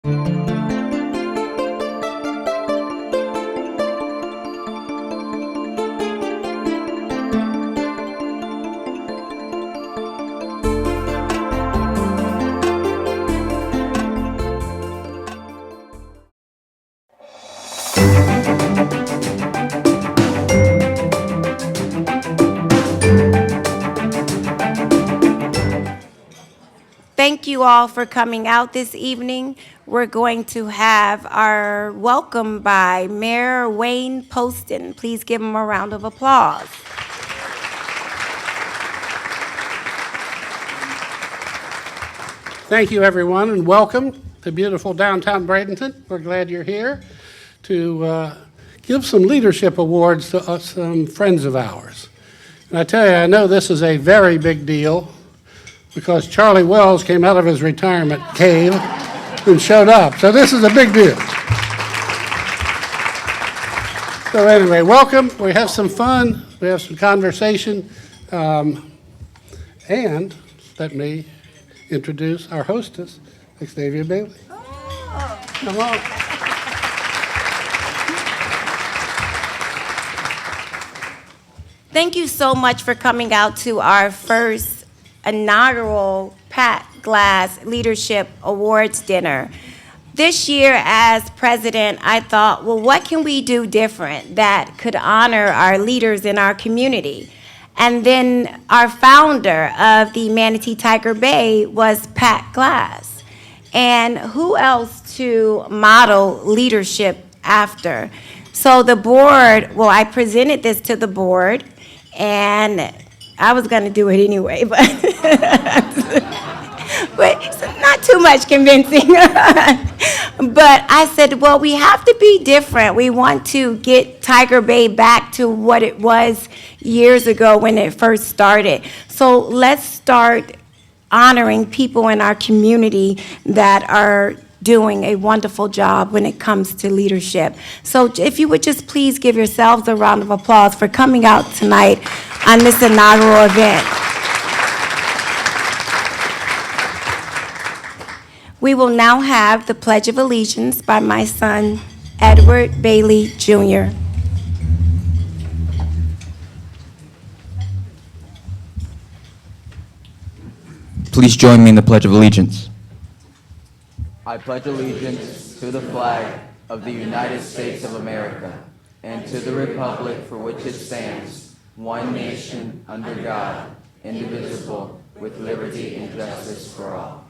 Thank you all for coming out this evening. We're going to have our welcome by Mayor Wayne Poston. Please give him a round of applause. Thank you, everyone, and welcome to beautiful downtown Bradenton. We're glad you're here to give some leadership awards to some friends of ours. And I tell you, I know this is a very big deal because Charlie Wells came out of his retirement cave and showed up. So this is a big deal. So anyway, welcome. We have some fun. We have some conversation. And let me introduce our hostess, Octavia Bailey. Oh. Come on. Thank you so much for coming out to our first inaugural Pat Glass Leadership Awards dinner. This year, as president, I thought, well, what can we do different that could honor our leaders in our community? And then our founder of the Manatee Tiger Bay was Pat Glass. And who else to model leadership after? So the board, well, I presented this to the board, and I was going to do it anyway, but not too much convincing. But I said, well, we have to be different. We want to get Tiger Bay back to what it was years ago when it first started. So let's start honoring people in our community that are doing a wonderful job when it comes to leadership. So if you would just please give yourselves a round of applause for coming out tonight on this inaugural event. We will now have the Pledge of Allegiance by my son, Edward Bailey, Jr. Please join me in the Pledge of Allegiance. I pledge allegiance to the flag of the United States of America and to the republic for which it stands, one nation, under God, indivisible, with liberty and justice for all.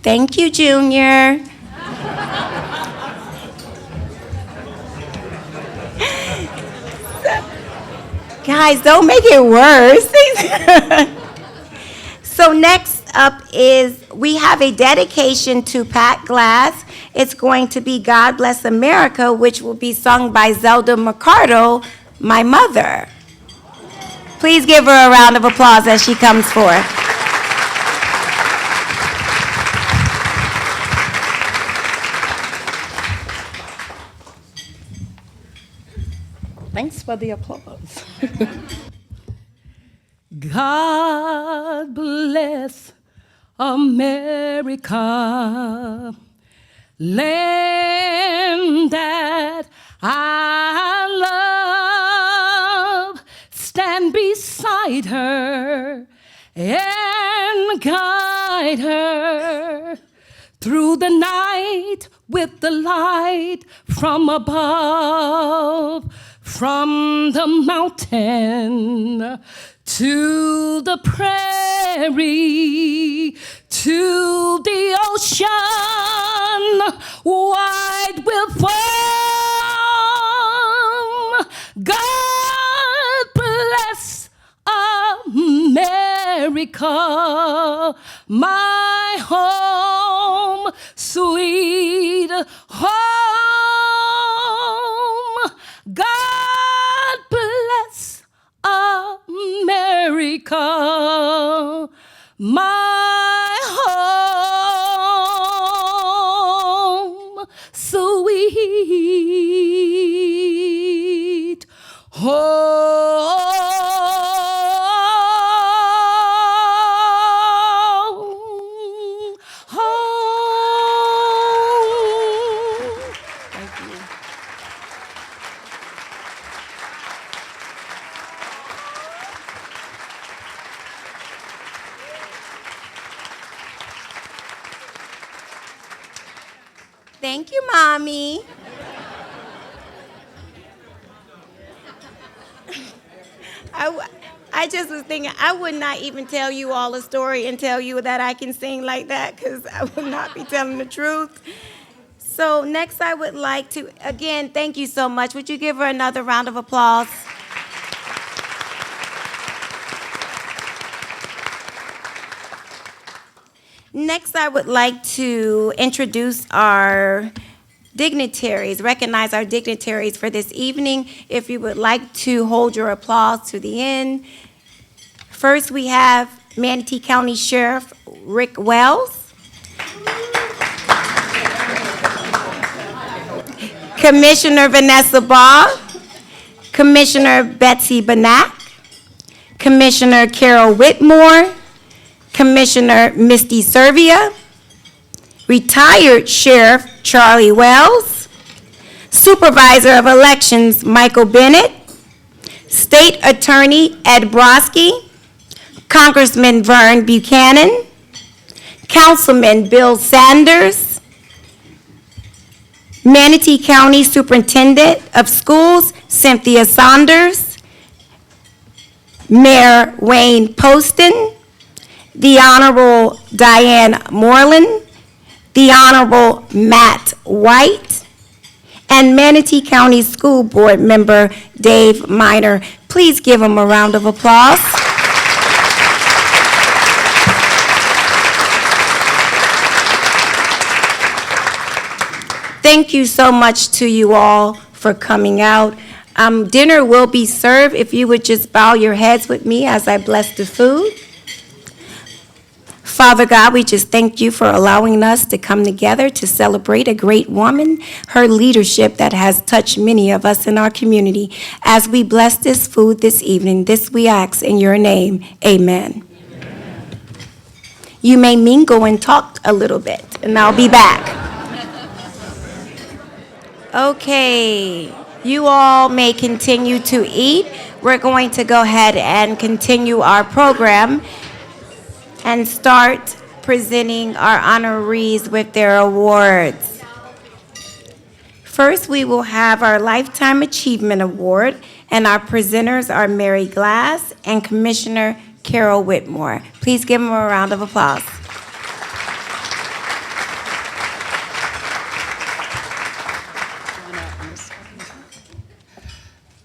Thank you, Junior. Guys, don't make it worse. So next up is, we have a dedication to Pat Glass. It's going to be God Bless America, which will be sung by Zelda McCardle, my mother. Please give her a round of applause as she comes forth. Thanks for the applause. God bless America, land that I love. Stand beside her and guide her through the night with the light from above, from the mountain to the prairie, to the ocean, wide with foam. God bless America, my home, sweet home. God bless America, my home, sweet home. Thank you, Mommy. I just was thinking, I would not even tell you all a story and tell you that I can sing like that because I would not be telling the truth. So next I would like to, again, thank you so much. Would you give her another round of applause? Next, I would like to introduce our dignitaries, recognize our dignitaries for this evening. If you would like to hold your applause to the end. First, we have Manatee County Sheriff Rick Wells, Commissioner Vanessa Baugh, Commissioner Betsy Banak, Commissioner Carol Whitmore, Commissioner Misty Servia, retired Sheriff Charlie Wells, Supervisor of Elections Michael Bennett, State Attorney Ed Brodsky, Congressman Vern Buchanan, Councilman Bill Sanders, Manatee County Superintendent of Schools Cynthia Saunders, Mayor Wayne Poston, the Honorable Diane Moreland, the Honorable Matt White, and Manatee County School Board Member Dave Miner. Please give him a round of applause. Thank you so much to you all for coming out. Dinner will be served. If you would just bow your heads with me as I bless the food. Father God, we just thank you for allowing us to come together to celebrate a great woman, her leadership that has touched many of us in our community. As we bless this food this evening, this we ask in your name, amen. You may mingle and talk a little bit, and I'll be back. Okay, you all may continue to eat. We're going to go ahead and continue our program and start presenting our honorees with their awards. First, we will have our Lifetime Achievement Award, and our presenters are Mary Glass and Commissioner Carol Whitmore. Please give them a round of applause.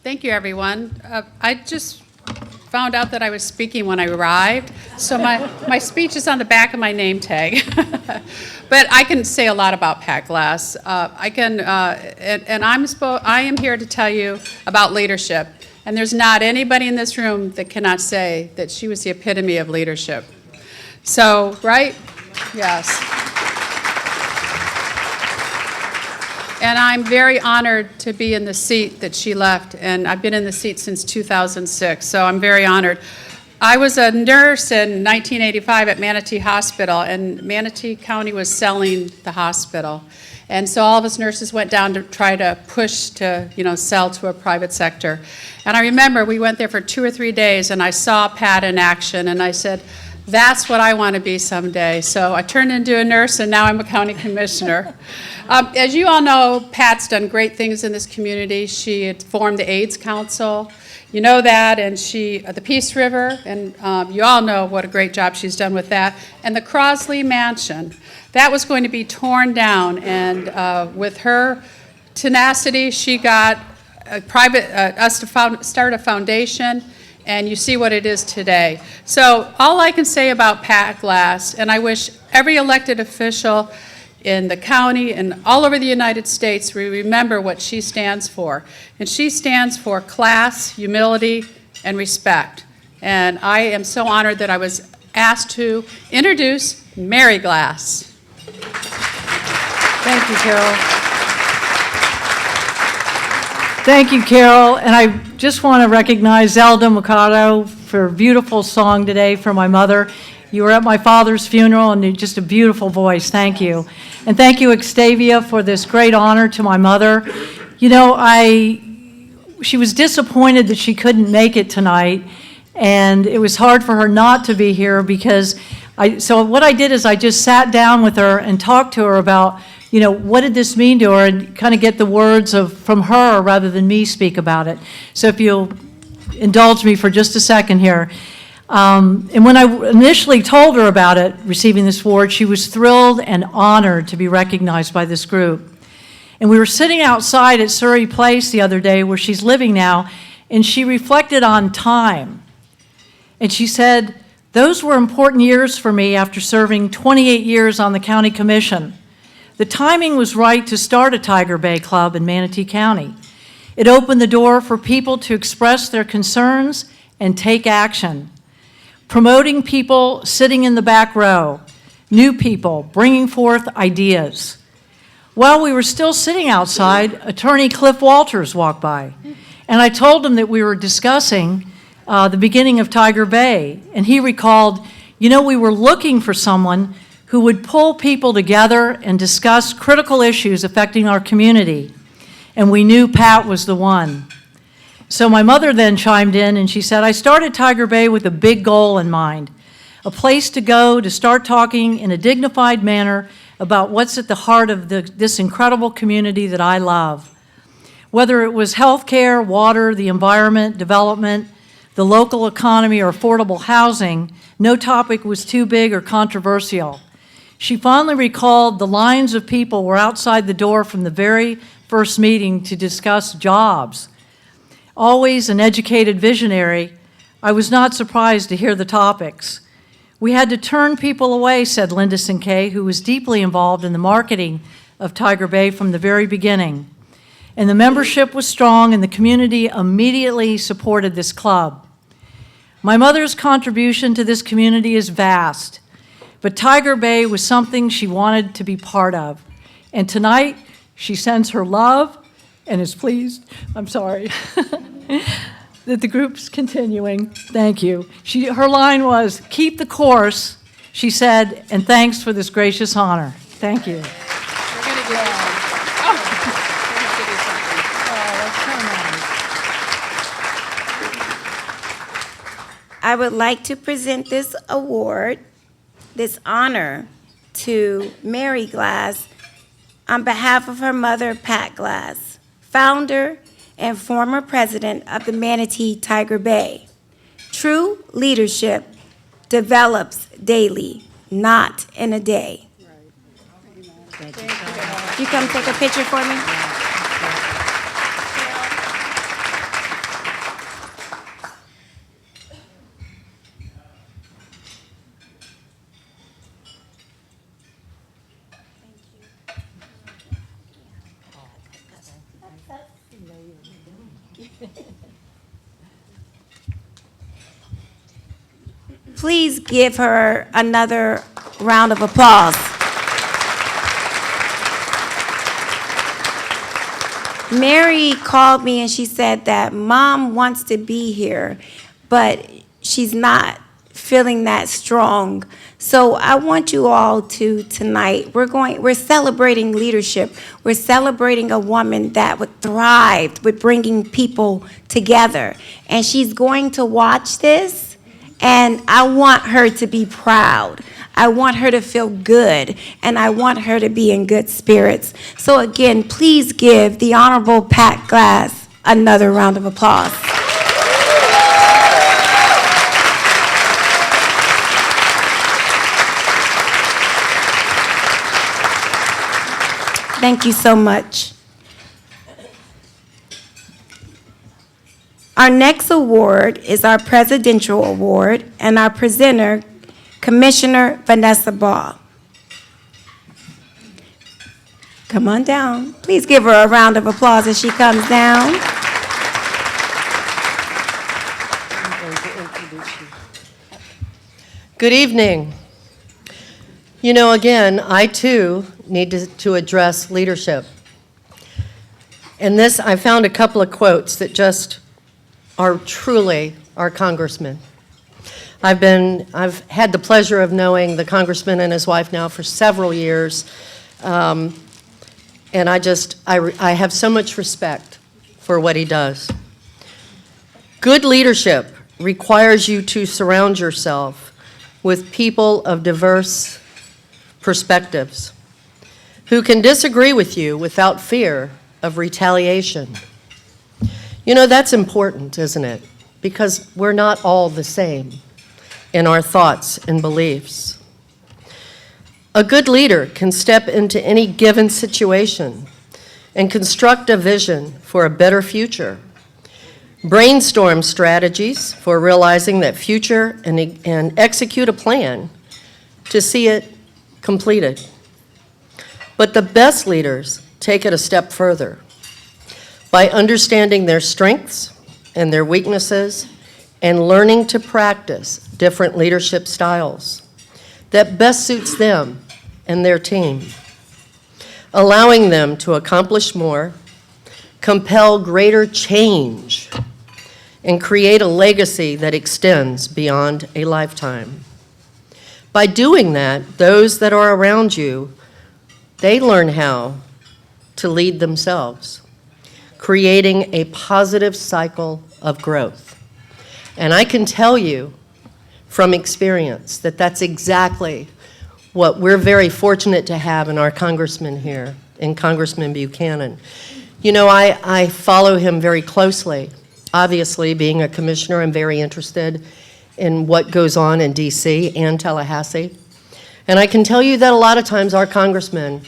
Thank you, everyone. I just found out that I was speaking when I arrived, so my speech is on the back of my name tag. But I can say a lot about Pat Glass. I am here to tell you about leadership, and there's not anybody in this room that cannot say that she was the epitome of leadership. So, right? Yes. And I'm very honored to be in the seat that she left, and I've been in the seat since 2006, so I'm very honored. I was a nurse in 1985 at Manatee Hospital, and Manatee County was selling the hospital. And so all of us nurses went down to try to push to, sell to a private sector. And I remember we went there for 2 or 3 days, and I saw Pat in action, and I said, that's what I want to be someday. So I turned into a nurse, and now I'm a county commissioner. As you all know, Pat's done great things in this community. She had formed the AIDS Council. You know that, and the Peace River, and you all know what a great job she's done with that. And the Crosley Mansion, that was going to be torn down, and with her tenacity, she got us to start a foundation, and you see what it is today. So all I can say about Pat Glass, and I wish every elected official in the county and all over the United States, we remember what she stands for. And she stands for class, humility, and respect. And I am so honored that I was asked to introduce Mary Glass. Thank you, Carol. Thank you, Carol. And I just want to recognize Zelda Mikado for a beautiful song today for my mother. You were at my father's funeral, and just a beautiful voice. Thank you. And thank you, Octavia, for this great honor to my mother. She was disappointed that she couldn't make it tonight, and it was hard for her not to be here because so what I did is I just sat down with her and talked to her about what did this mean to her, and kind of get the words from her rather than me speak about it. So if you'll indulge me for just a second here. And when I initially told her about it, receiving this award, she was thrilled and honored to be recognized by this group. And we were sitting outside at Surrey Place the other day, where she's living now, and she reflected on time. And she said, "Those were important years for me after serving 28 years on the county commission. The timing was right to start a Tiger Bay Club in Manatee County. It opened the door for people to express their concerns and take action. Promoting people sitting in the back row, new people bringing forth ideas. While we were still sitting outside, Attorney Cliff Walters walked by, and I told him that we were discussing the beginning of Tiger Bay, and he recalled, we were looking for someone who would pull people together and discuss critical issues affecting our community, and we knew Pat was the one." So my mother then chimed in, and she said, "I started Tiger Bay with a big goal in mind, a place to go to start talking in a dignified manner about what's at the heart of this incredible community that I love. Whether it was healthcare, water, the environment, development, the local economy, or affordable housing, no topic was too big or controversial." She fondly recalled the lines of people were outside the door from the very first meeting to discuss jobs. Always an educated visionary, I was not surprised to hear the topics. "We had to turn people away," said Linda Sinkay, who was deeply involved in the marketing of Tiger Bay from the very beginning. And the membership was strong, and the community immediately supported this club. "My mother's contribution to this community is vast, but Tiger Bay was something she wanted to be part of. And tonight, she sends her love and is pleased," I'm sorry, "that the group's continuing. Thank you." Her line was, "Keep the course," she said, "and thanks for this gracious honor." Thank you. I would like to present this award, this honor, to Mary Glass on behalf of her mother, Pat Glass, founder and former president of the Manatee Tiger Bay. True leadership develops daily, not in a day. You come take a picture for me? Please give her another round of applause. Mary called me and she said that Mom wants to be here, but she's not feeling that strong. So I want you all to tonight, we're celebrating leadership. We're celebrating a woman that would thrive with bringing people together. And she's going to watch this, and I want her to be proud. I want her to feel good, and I want her to be in good spirits. So again, please give the Honorable Pat Glass another round of applause. Thank you so much. Our next award is our Presidential Award, and our presenter, Commissioner Vanessa Ball. Come on down. Please give her a round of applause as she comes down. Good evening. You know, again, I too need to address leadership. And this, I found a couple of quotes that just are truly our congressman. I've had the pleasure of knowing the congressman and his wife now for several years, and I have so much respect for what he does. Good leadership requires you to surround yourself with people of diverse perspectives who can disagree with you without fear of retaliation. You know, that's important, isn't it? Because we're not all the same in our thoughts and beliefs. A good leader can step into any given situation and construct a vision for a better future, brainstorm strategies for realizing that future, and execute a plan to see it completed. But the best leaders take it a step further by understanding their strengths and their weaknesses and learning to practice different leadership styles that best suits them and their team, allowing them to accomplish more, compel greater change, and create a legacy that extends beyond a lifetime. By doing that, those that are around you, they learn how to lead themselves, creating a positive cycle of growth. And I can tell you from experience that that's exactly what we're very fortunate to have in our congressman here, in Congressman Buchanan. You know, I follow him very closely. Obviously, being a commissioner, I'm very interested in what goes on in D.C. and Tallahassee. And I can tell you that a lot of times our congressman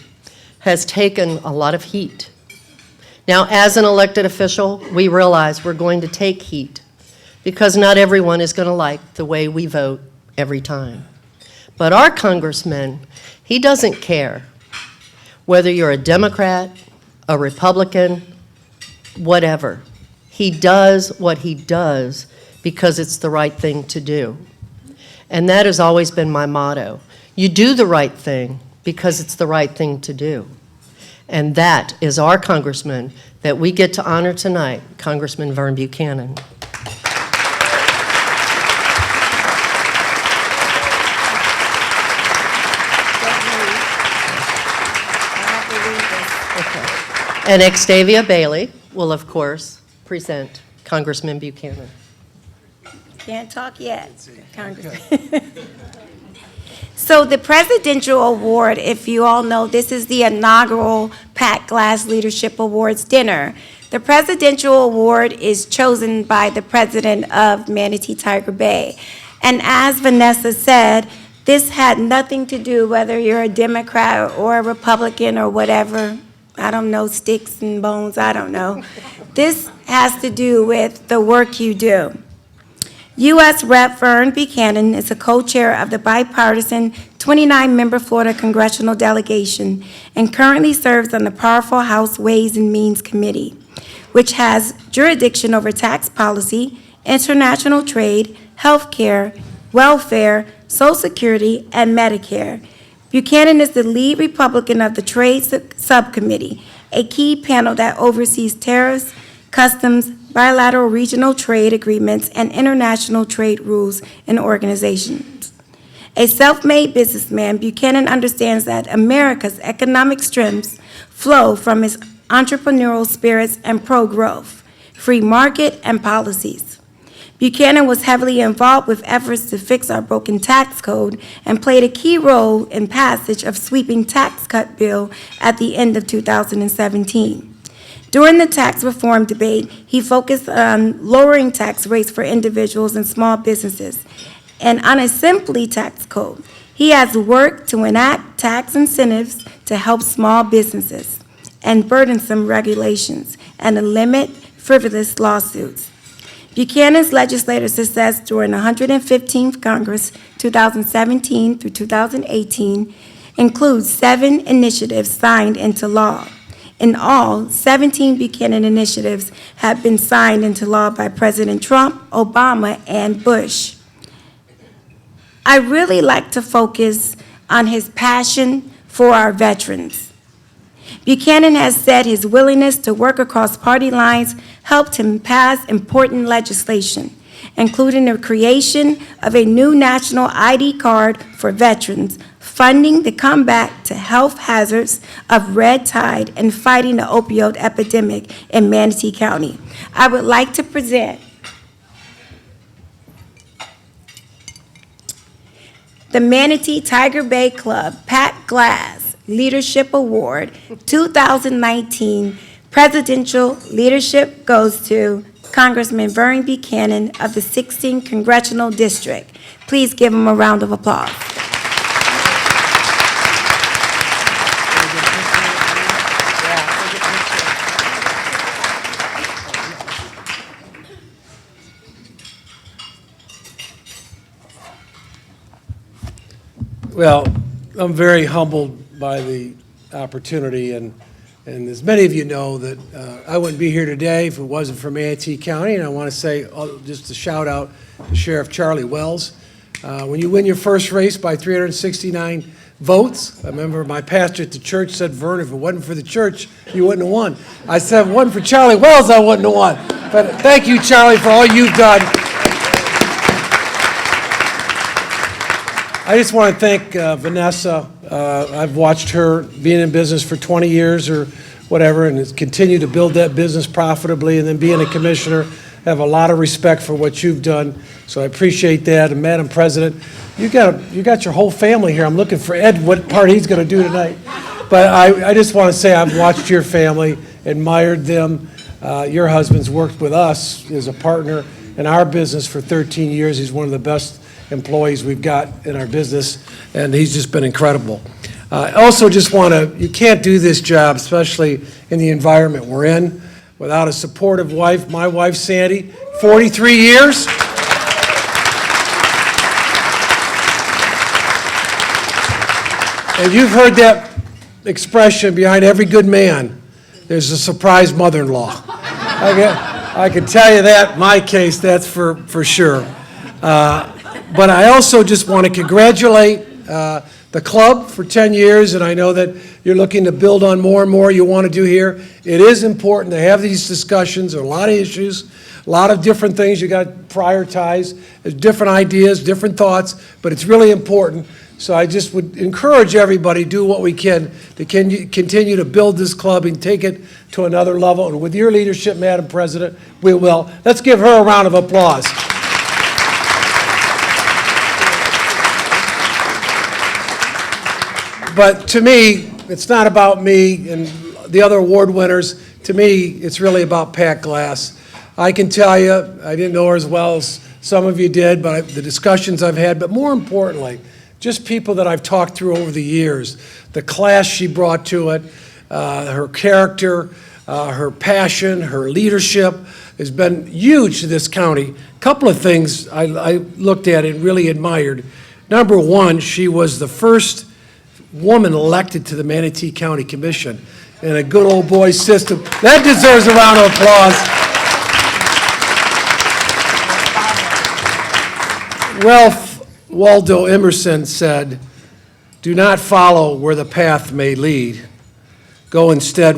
has taken a lot of heat. Now, as an elected official, we realize we're going to take heat because not everyone is going to like the way we vote every time. But our congressman, he doesn't care whether you're a Democrat, a Republican, whatever. He does what he does because it's the right thing to do. And that has always been my motto. You do the right thing because it's the right thing to do. And that is our congressman that we get to honor tonight, Congressman Vern Buchanan. And Octavia Bailey will, of course, present Congressman Buchanan. Can't talk yet, Congressman. So the Presidential Award, if you all know, this is the inaugural Pat Glass Leadership Awards dinner. The Presidential Award is chosen by the president of Manatee Tiger Bay. And as Vanessa said, this had nothing to do whether you're a Democrat or a Republican or whatever. I don't know, sticks and bones, I don't know. This has to do with the work you do. U.S. Rep. Vern Buchanan is a co-chair of the bipartisan 29-member Florida congressional delegation and currently serves on the powerful House Ways and Means Committee, which has jurisdiction over tax policy, international trade, health care, welfare, Social Security, and Medicare. Buchanan is the lead Republican of the Trade Subcommittee, a key panel that oversees tariffs, customs, bilateral regional trade agreements, and international trade rules and organizations. A self-made businessman, Buchanan understands that America's economic strengths flow from its entrepreneurial spirits and pro-growth, free market, and policies. Buchanan was heavily involved with efforts to fix our broken tax code and played a key role in passage of sweeping tax cut bill at the end of 2017. During the tax reform debate, he focused on lowering tax rates for individuals and small businesses and on a simply tax code. He has worked to enact tax incentives to help small businesses and burdensome regulations and to limit frivolous lawsuits. Buchanan's legislative success during the 115th Congress, 2017 through 2018, includes 7 initiatives signed into law. In all, 17 Buchanan initiatives have been signed into law by President Trump, Obama, and Bush. I really like to focus on his passion for our veterans. Buchanan has said his willingness to work across party lines helped him pass important legislation, including the creation of a new national ID card for veterans, funding the combat to health hazards of red tide, and fighting the opioid epidemic in Manatee County. I would like to present the Manatee Tiger Bay Club Pat Glass Leadership Award 2019 Presidential Leadership goes to Congressman Vern Buchanan of the 16th Congressional District. Please give him a round of applause. Well, I'm very humbled by the opportunity, and as many of you know, that I wouldn't be here today if it wasn't for Manatee County, and I want to say, just a shout out to Sheriff Charlie Wells. When you win your first race by 369 votes, I remember my pastor at the church said, Vern, if it wasn't for the church, you wouldn't have won. I said, if it wasn't for Charlie Wells, I wouldn't have won. But thank you, Charlie, for all you've done. I just want to thank Vanessa. I've watched her being in business for 20 years or whatever, and has continued to build that business profitably, and then being a commissioner. I have a lot of respect for what you've done, so I appreciate that. And Madam President, you got your whole family here. I'm looking for Ed, what part he's going to do tonight. But I just want to say I've watched your family, admired them. Your husband's worked with us as a partner in our business for 13 years. He's one of the best employees we've got in our business, and he's just been incredible. I also just want to, you can't do this job, especially in the environment we're in, without a supportive wife. My wife, Sandy, 43 years. And you've heard that expression, behind every good man, there's a surprise mother-in-law. I can tell you that, in my case, that's for sure. But I also just want to congratulate the club for 10 years, and I know that you're looking to build on more and more you want to do here. It is important to have these discussions. There are a lot of issues, a lot of different things you got to prioritize. There's different ideas, different thoughts, but it's really important. So I just would encourage everybody, do what we can to continue to build this club and take it to another level. And with your leadership, Madam President, we will. Let's give her a round of applause. But to me, it's not about me and the other award winners. To me, it's really about Pat Glass. I can tell you, I didn't know her as well as some of you did, but the discussions I've had, but more importantly, just people that I've talked through over the years, the class she brought to it, her character, her passion, her leadership has been huge to this county. A couple of things I looked at and really admired. Number one, she was the first woman elected to the Manatee County Commission in a good old boy system. That deserves a round of applause. Ralph Waldo Emerson said, "Do not follow where the path may lead. Go instead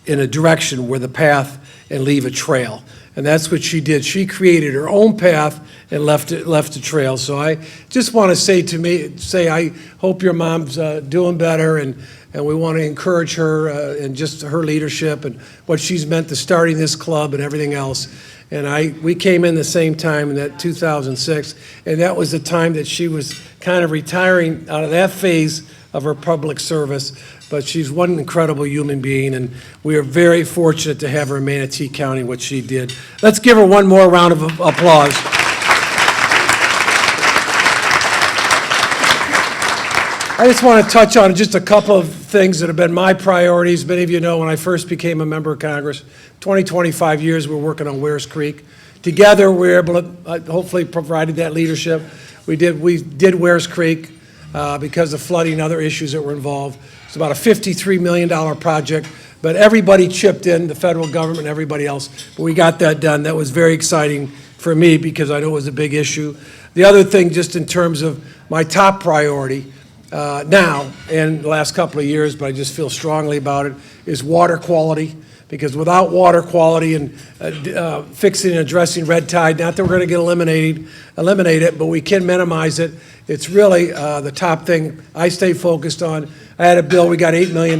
in a direction where the path and leave a trail." And that's what she did. She created her own path and left a trail. So I just want to say I hope your mom's doing better, and we want to encourage her and just her leadership and what she's meant to starting this club and everything else. And we came in the same time in that 2006, and that was the time that she was kind of retiring out of that phase of her public service. But she's one incredible human being, and we are very fortunate to have her in Manatee County, what she did. Let's give her one more round of applause. I just want to touch on just a couple of things that have been my priorities. Many of you know when I first became a member of Congress, 25 years we're working on Wares Creek. Together we were able to hopefully provided that leadership. We did Wares Creek because of flooding and other issues that were involved. It's about a $53 million project, but everybody chipped in, the federal government and everybody else, but we got that done. That was very exciting for me because I know it was a big issue. The other thing, just in terms of my top priority now and the last couple of years, but I just feel strongly about it, is water quality. Because without water quality and fixing and addressing red tide, not that we're going to get eliminate it, but we can minimize it. It's really the top thing I stay focused on. I had a bill, we got $8 million.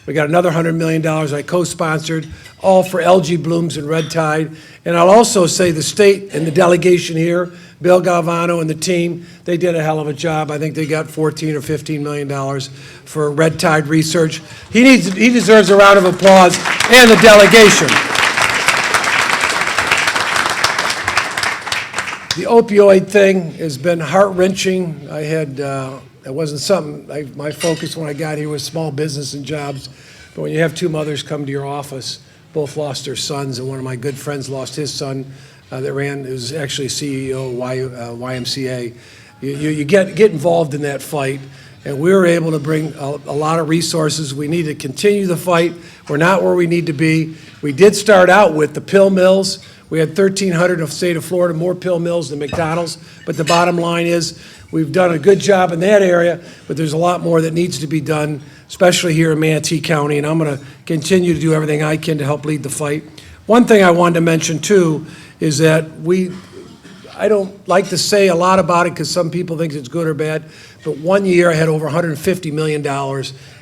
We got another $100 million I co-sponsored, all for algae blooms and red tide. And I'll also say the state and the delegation here, Bill Galvano and the team, they did a hell of a job. I think they got $14 or $15 million for red tide research. He deserves a round of applause, and the delegation. The opioid thing has been heart-wrenching. I had, it wasn't something, my focus when I got here was small business and jobs. But when you have two mothers come to your office, both lost their sons, and one of my good friends lost his son that ran, it was actually CEO of YMCA. You get involved in that fight, and we were able to bring a lot of resources. We need to continue the fight. We're not where we need to be. We did start out with the pill mills. We had 1,300 in the state of Florida, more pill mills than McDonald's. But the bottom line is we've done a good job in that area, but there's a lot more that needs to be done, especially here in Manatee County. And I'm going to continue to do everything I can to help lead the fight. One thing I wanted to mention, too, is that I don't like to say a lot about it because some people think it's good or bad, but one year I had over $150 million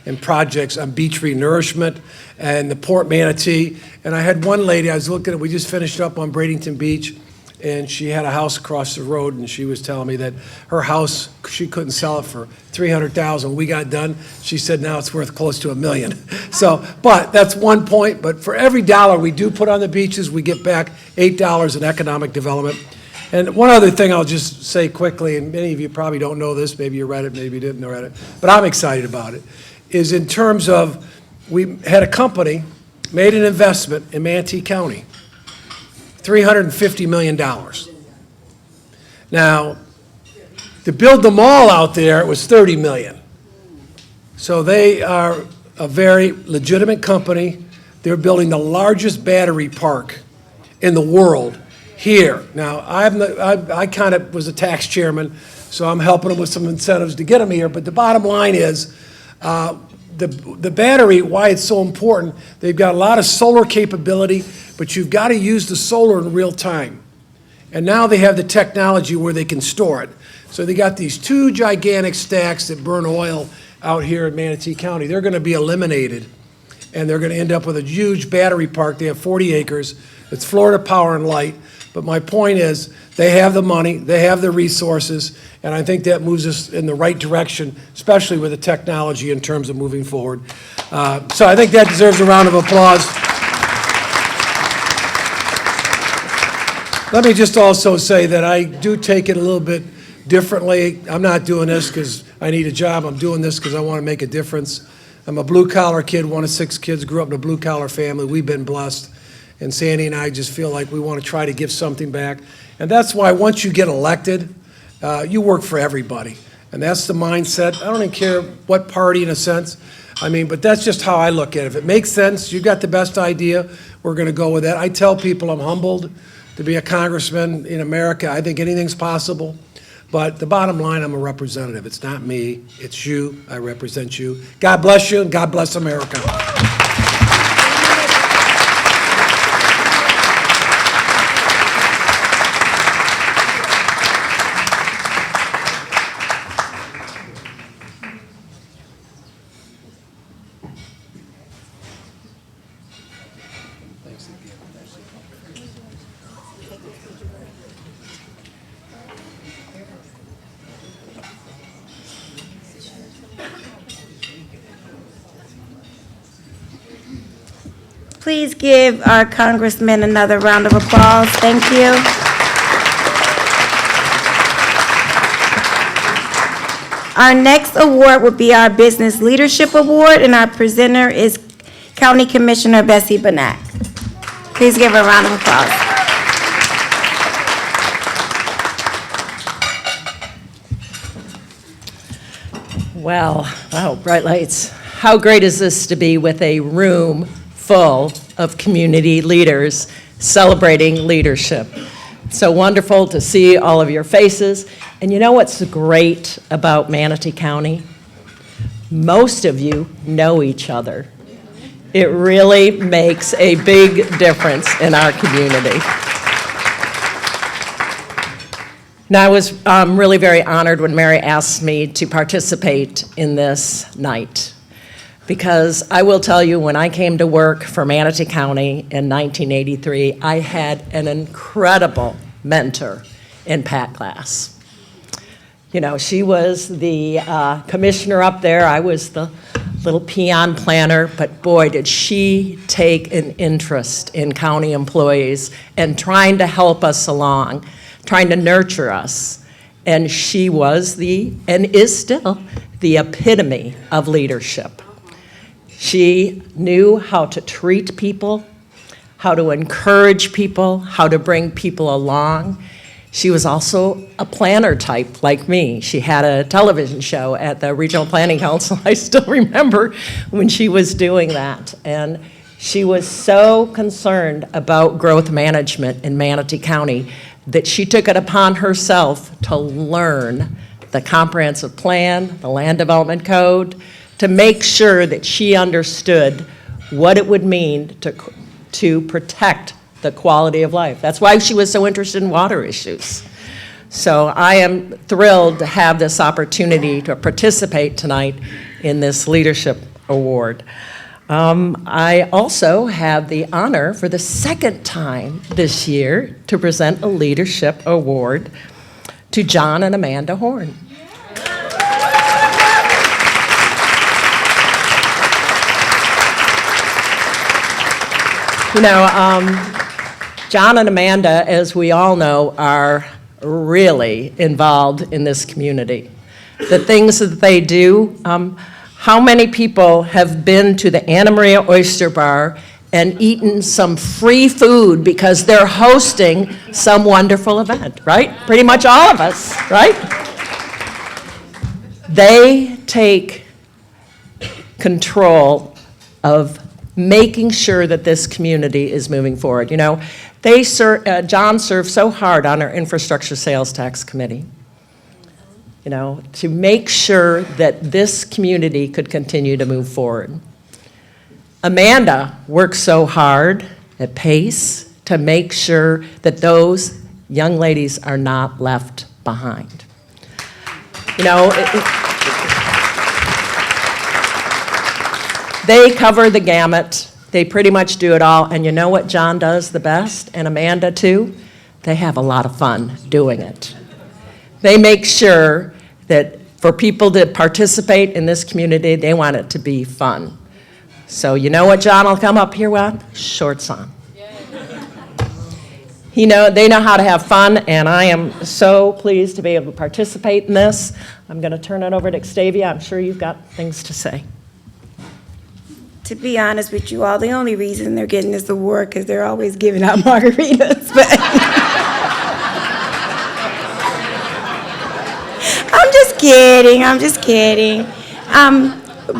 in projects on beach renourishment and the Port Manatee. And I had one lady, I was looking at, we just finished up on Bradenton Beach, and she had a house across the road, and she was telling me that her house, she couldn't sell it for $300,000. We got done. She said now it's worth close to $1 million. So, but that's one point. But for every dollar we do put on the beaches, we get back $8 in economic development. And one other thing I'll just say quickly, and many of you probably don't know this, maybe you read it, maybe you didn't read it, but I'm excited about it, is in terms of we had a company made an investment in Manatee County, $350 million. Now, to build the mall out there, it was $30 million. So they are a very legitimate company. They're building the largest battery park in the world here. Now, I kind of was a tax chairman, so I'm helping them with some incentives to get them here. But the bottom line is, the battery, why it's so important, they've got a lot of solar capability, but you've got to use the solar in real time. And now they have the technology where they can store it. So they got these two gigantic stacks that burn oil out here in Manatee County. They're going to be eliminated, and they're going to end up with a huge battery park. They have 40 acres. It's Florida Power and Light. But my point is, they have the money, they have the resources, and I think that moves us in the right direction, especially with the technology in terms of moving forward. So I think that deserves a round of applause. Let me just also say that I do take it a little bit differently. I'm not doing this because I need a job. I'm doing this because I want to make a difference. I'm a blue-collar kid, one of 6 kids, grew up in a blue-collar family. We've been blessed. And Sandy and I just feel like we want to try to give something back. And that's why once you get elected, you work for everybody. And that's the mindset. I don't even care what party in a sense. I mean, but that's just how I look at it. If it makes sense, you got the best idea, we're going to go with that. I tell people I'm humbled to be a congressman in America. I think anything's possible. But the bottom line, I'm a representative. It's not me, it's you. I represent you. God bless you, and God bless America. Please give our congressman another round of applause. Thank you. Our next award will be our Business Leadership Award, and our presenter is County Commissioner Bessie Benak. Please give her a round of applause. Well, wow, bright lights. How great is this to be with a room full of community leaders celebrating leadership. It's so wonderful to see all of your faces. And you know what's great about Manatee County? Most of you know each other. It really makes a big difference in our community. And I was really very honored when Mary asked me to participate in this night. Because I will tell you, when I came to work for Manatee County in 1983, I had an incredible mentor in Pat Glass. You know, she was the commissioner up there. I was the little peon planner, but boy, did she take an interest in county employees and trying to help us along, trying to nurture us. And she was and is still, the epitome of leadership. She knew how to treat people, how to encourage people, how to bring people along. She was also a planner type like me. She had a television show at the Regional Planning Council. I still remember when she was doing that. And she was so concerned about growth management in Manatee County that she took it upon herself to learn the comprehensive plan, the land development code, to make sure that she understood what it would mean to protect the quality of life. That's why she was so interested in water issues. So I am thrilled to have this opportunity to participate tonight in this leadership award. I also have the honor for the second time this year to present a leadership award to John and Amanda Horne. You know, John and Amanda, as we all know, are really involved in this community. The things that they do, how many people have been to the Anna Maria Oyster Bar and eaten some free food because they're hosting some wonderful event, right? Pretty much all of us, right? They take control of making sure that this community is moving forward. You know, John served so hard on our infrastructure sales tax committee, you know, to make sure that this community could continue to move forward. Amanda worked so hard at PACE to make sure that those young ladies are not left behind. You know, they cover the gamut. They pretty much do it all. And you know what John does the best, and Amanda too? They have a lot of fun doing it. They make sure that for people to participate in this community, they want it to be fun. So you know what John will come up here with? Shorts on. They know how to have fun, and I am so pleased to be able to participate in this. I'm going to turn it over to Octavia. I'm sure you've got things to say. To be honest with you all, the only reason they're getting this award because they're always giving out margaritas. But I'm just kidding.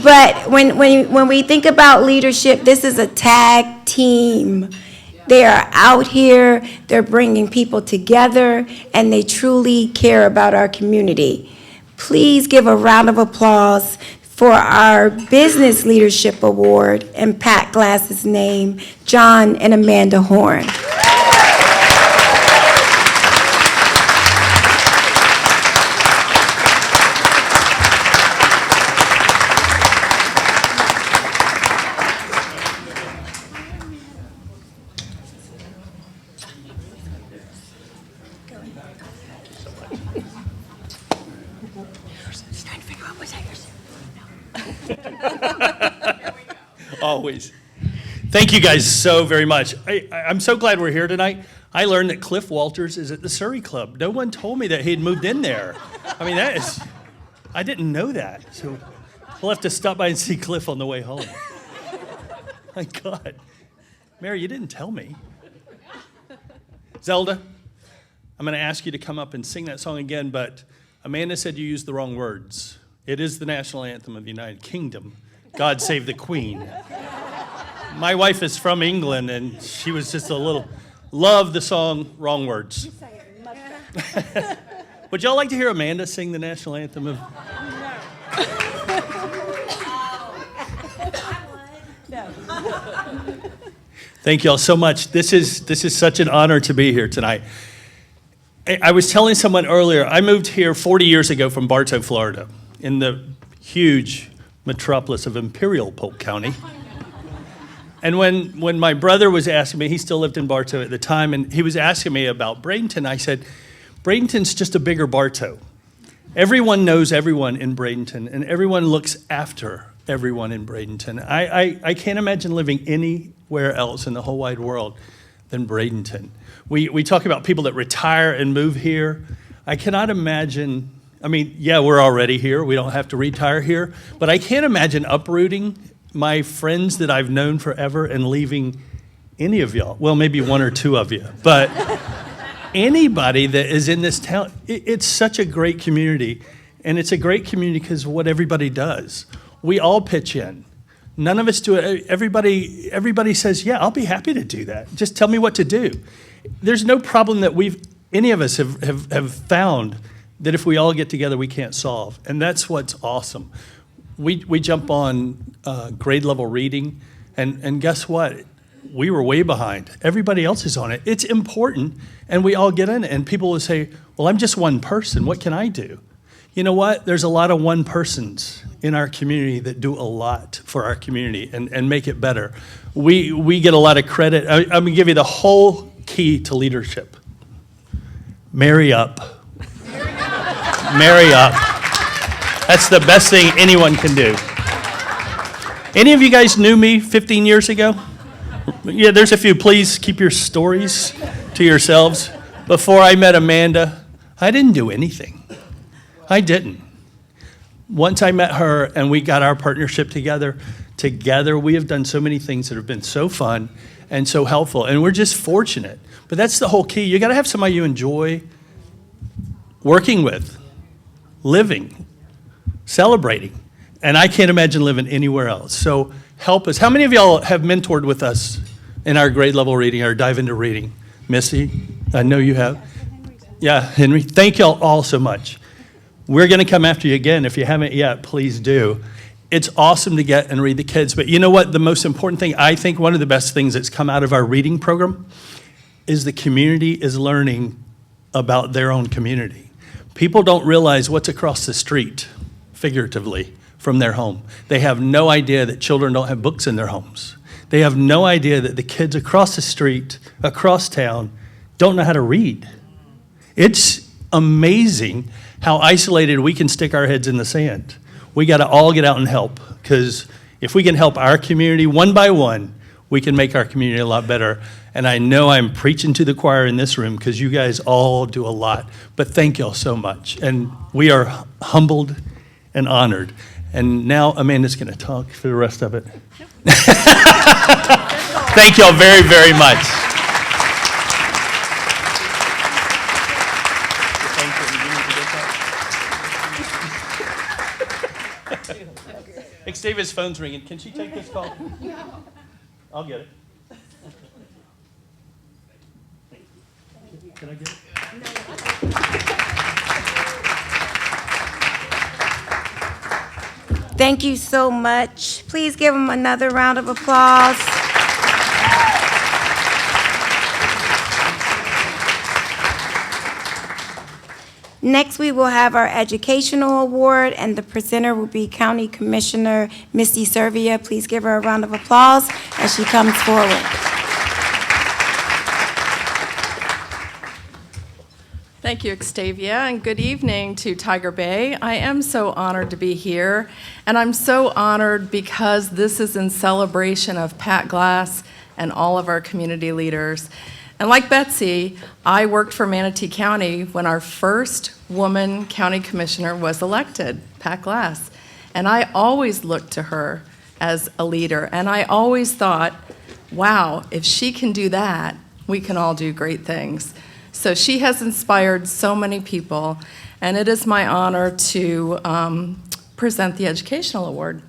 But when we think about leadership, this is a tag team. They are out here, they're bringing people together, and they truly care about our community. Please give a round of applause for our Business Leadership Award in Pat Glass's name, John and Amanda Horne. Always. Thank you guys so very much. I'm so glad we're here tonight. I learned that Cliff Walters is at the Surrey Club. No one told me that he had moved in there. I mean, I didn't know that. So we'll have to stop by and see Cliff on the way home. My God. Mary, you didn't tell me. Zelda, I'm going to ask you to come up and sing that song again, but Amanda said you used the wrong words. It is the national anthem of the United Kingdom. God Save the Queen. My wife is from England, and she was just loved the song, wrong words. Would y'all like to hear Amanda sing the national anthem of? Thank y'all so much. This is such an honor to be here tonight. I was telling someone earlier, I moved here 40 years ago from Bartow, Florida, in the huge metropolis of Imperial Polk County. And when my brother was asking me, he still lived in Bartow at the time, and he was asking me about Bradenton, I said, Bradenton's just a bigger Bartow. Everyone knows everyone in Bradenton, and everyone looks after everyone in Bradenton. I can't imagine living anywhere else in the whole wide world than Bradenton. We talk about people that retire and move here. I cannot imagine, I mean, yeah, we're already here. We don't have to retire here. But I can't imagine uprooting my friends that I've known forever and leaving any of y'all. Well, maybe one or two of you. But anybody that is in this town, it's such a great community. And it's a great community because of what everybody does. We all pitch in. None of us do it. Everybody says, yeah, I'll be happy to do that. Just tell me what to do. There's no problem that any of us have found that if we all get together, we can't solve. And that's what's awesome. We jump on grade level reading, and guess what? We were way behind. Everybody else is on it. It's important, and we all get in it. And people will say, well, I'm just one person. What can I do? You know what? There's a lot of one persons in our community that do a lot for our community and make it better. We get a lot of credit. I'm going to give you the whole key to leadership. Marry up. Marry up. That's the best thing anyone can do. Any of you guys knew me 15 years ago? Yeah, there's a few. Please keep your stories to yourselves. Before I met Amanda, I didn't do anything. I didn't. Once I met her and we got our partnership together we have done so many things that have been so fun and so helpful, and we're just fortunate. But that's the whole key. You got to have somebody you enjoy working with, living, celebrating, and I can't imagine living anywhere else. So help us. How many of y'all have mentored with us in our grade level reading, our dive into reading? Missy, I know you have. Yeah, Henry, thank y'all all so much. We're going to come after you again. If you haven't yet, please do. It's awesome to get and read the kids. But you know what? The most important thing, I think one of the best things that's come out of our reading program is the community is learning about their own community. People don't realize what's across the street, figuratively, from their home. They have no idea that children don't have books in their homes. They have no idea that the kids across the street, across town, don't know how to read. It's amazing how isolated we can stick our heads in the sand. We got to all get out and help, because if we can help our community one by one, we can make our community a lot better. And I know I'm preaching to the choir in this room because you guys all do a lot. But thank y'all so much. And we are humbled and honored. And now Amanda's going to talk for the rest of it. Thank y'all very, very much. Octavia's phone's ringing. Can she take this call? I'll get it. Can I get it? Thank you so much. Please give them another round of applause. Next, we will have our educational award, and the presenter will be County Commissioner Misty Servia. Please give her a round of applause as she comes forward. Thank you, Octavia, and good evening to Tiger Bay. I am so honored to be here, and I'm so honored because this is in celebration of Pat Glass and all of our community leaders. And like Betsy, I worked for Manatee County when our first woman county commissioner was elected, Pat Glass. And I always looked to her as a leader, and I always thought, wow, if she can do that, we can all do great things. So she has inspired so many people, and it is my honor to present the Educational Award.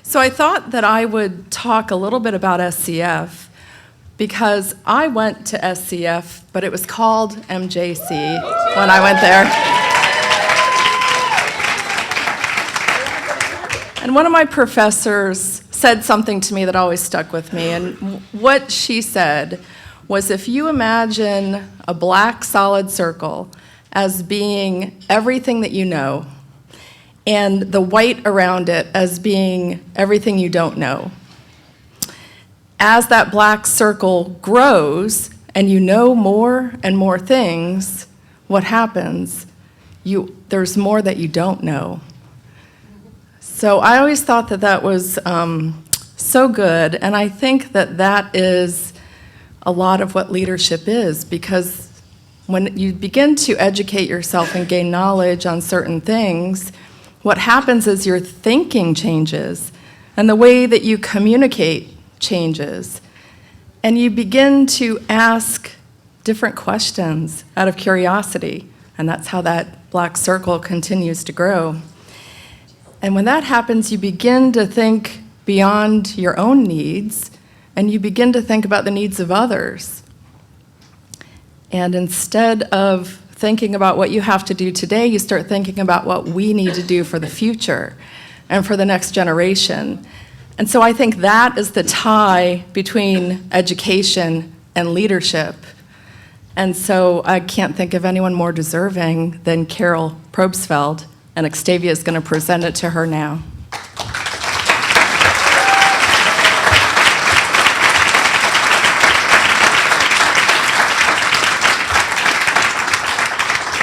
So I thought that I would talk a little bit about SCF, because I went to SCF, but it was called MJC when I went there. And one of my professors said something to me that always stuck with me, and what she said was if you imagine a black solid circle as being everything that you know, and the white around it as being everything you don't know. As that black circle grows and you know more and more things, what happens? There's more that you don't know. So I always thought that that was so good, and I think that that is a lot of what leadership is, because when you begin to educate yourself and gain knowledge on certain things, what happens is your thinking changes, and the way that you communicate changes, and you begin to ask different questions out of curiosity, and that's how that black circle continues to grow. And when that happens, you begin to think beyond your own needs, and you begin to think about the needs of others. And instead of thinking about what you have to do today, you start thinking about what we need to do for the future and for the next generation. And so I think that is the tie between education and leadership. And so I can't think of anyone more deserving than Carol Probsfeld, and Octavia is going to present it to her now.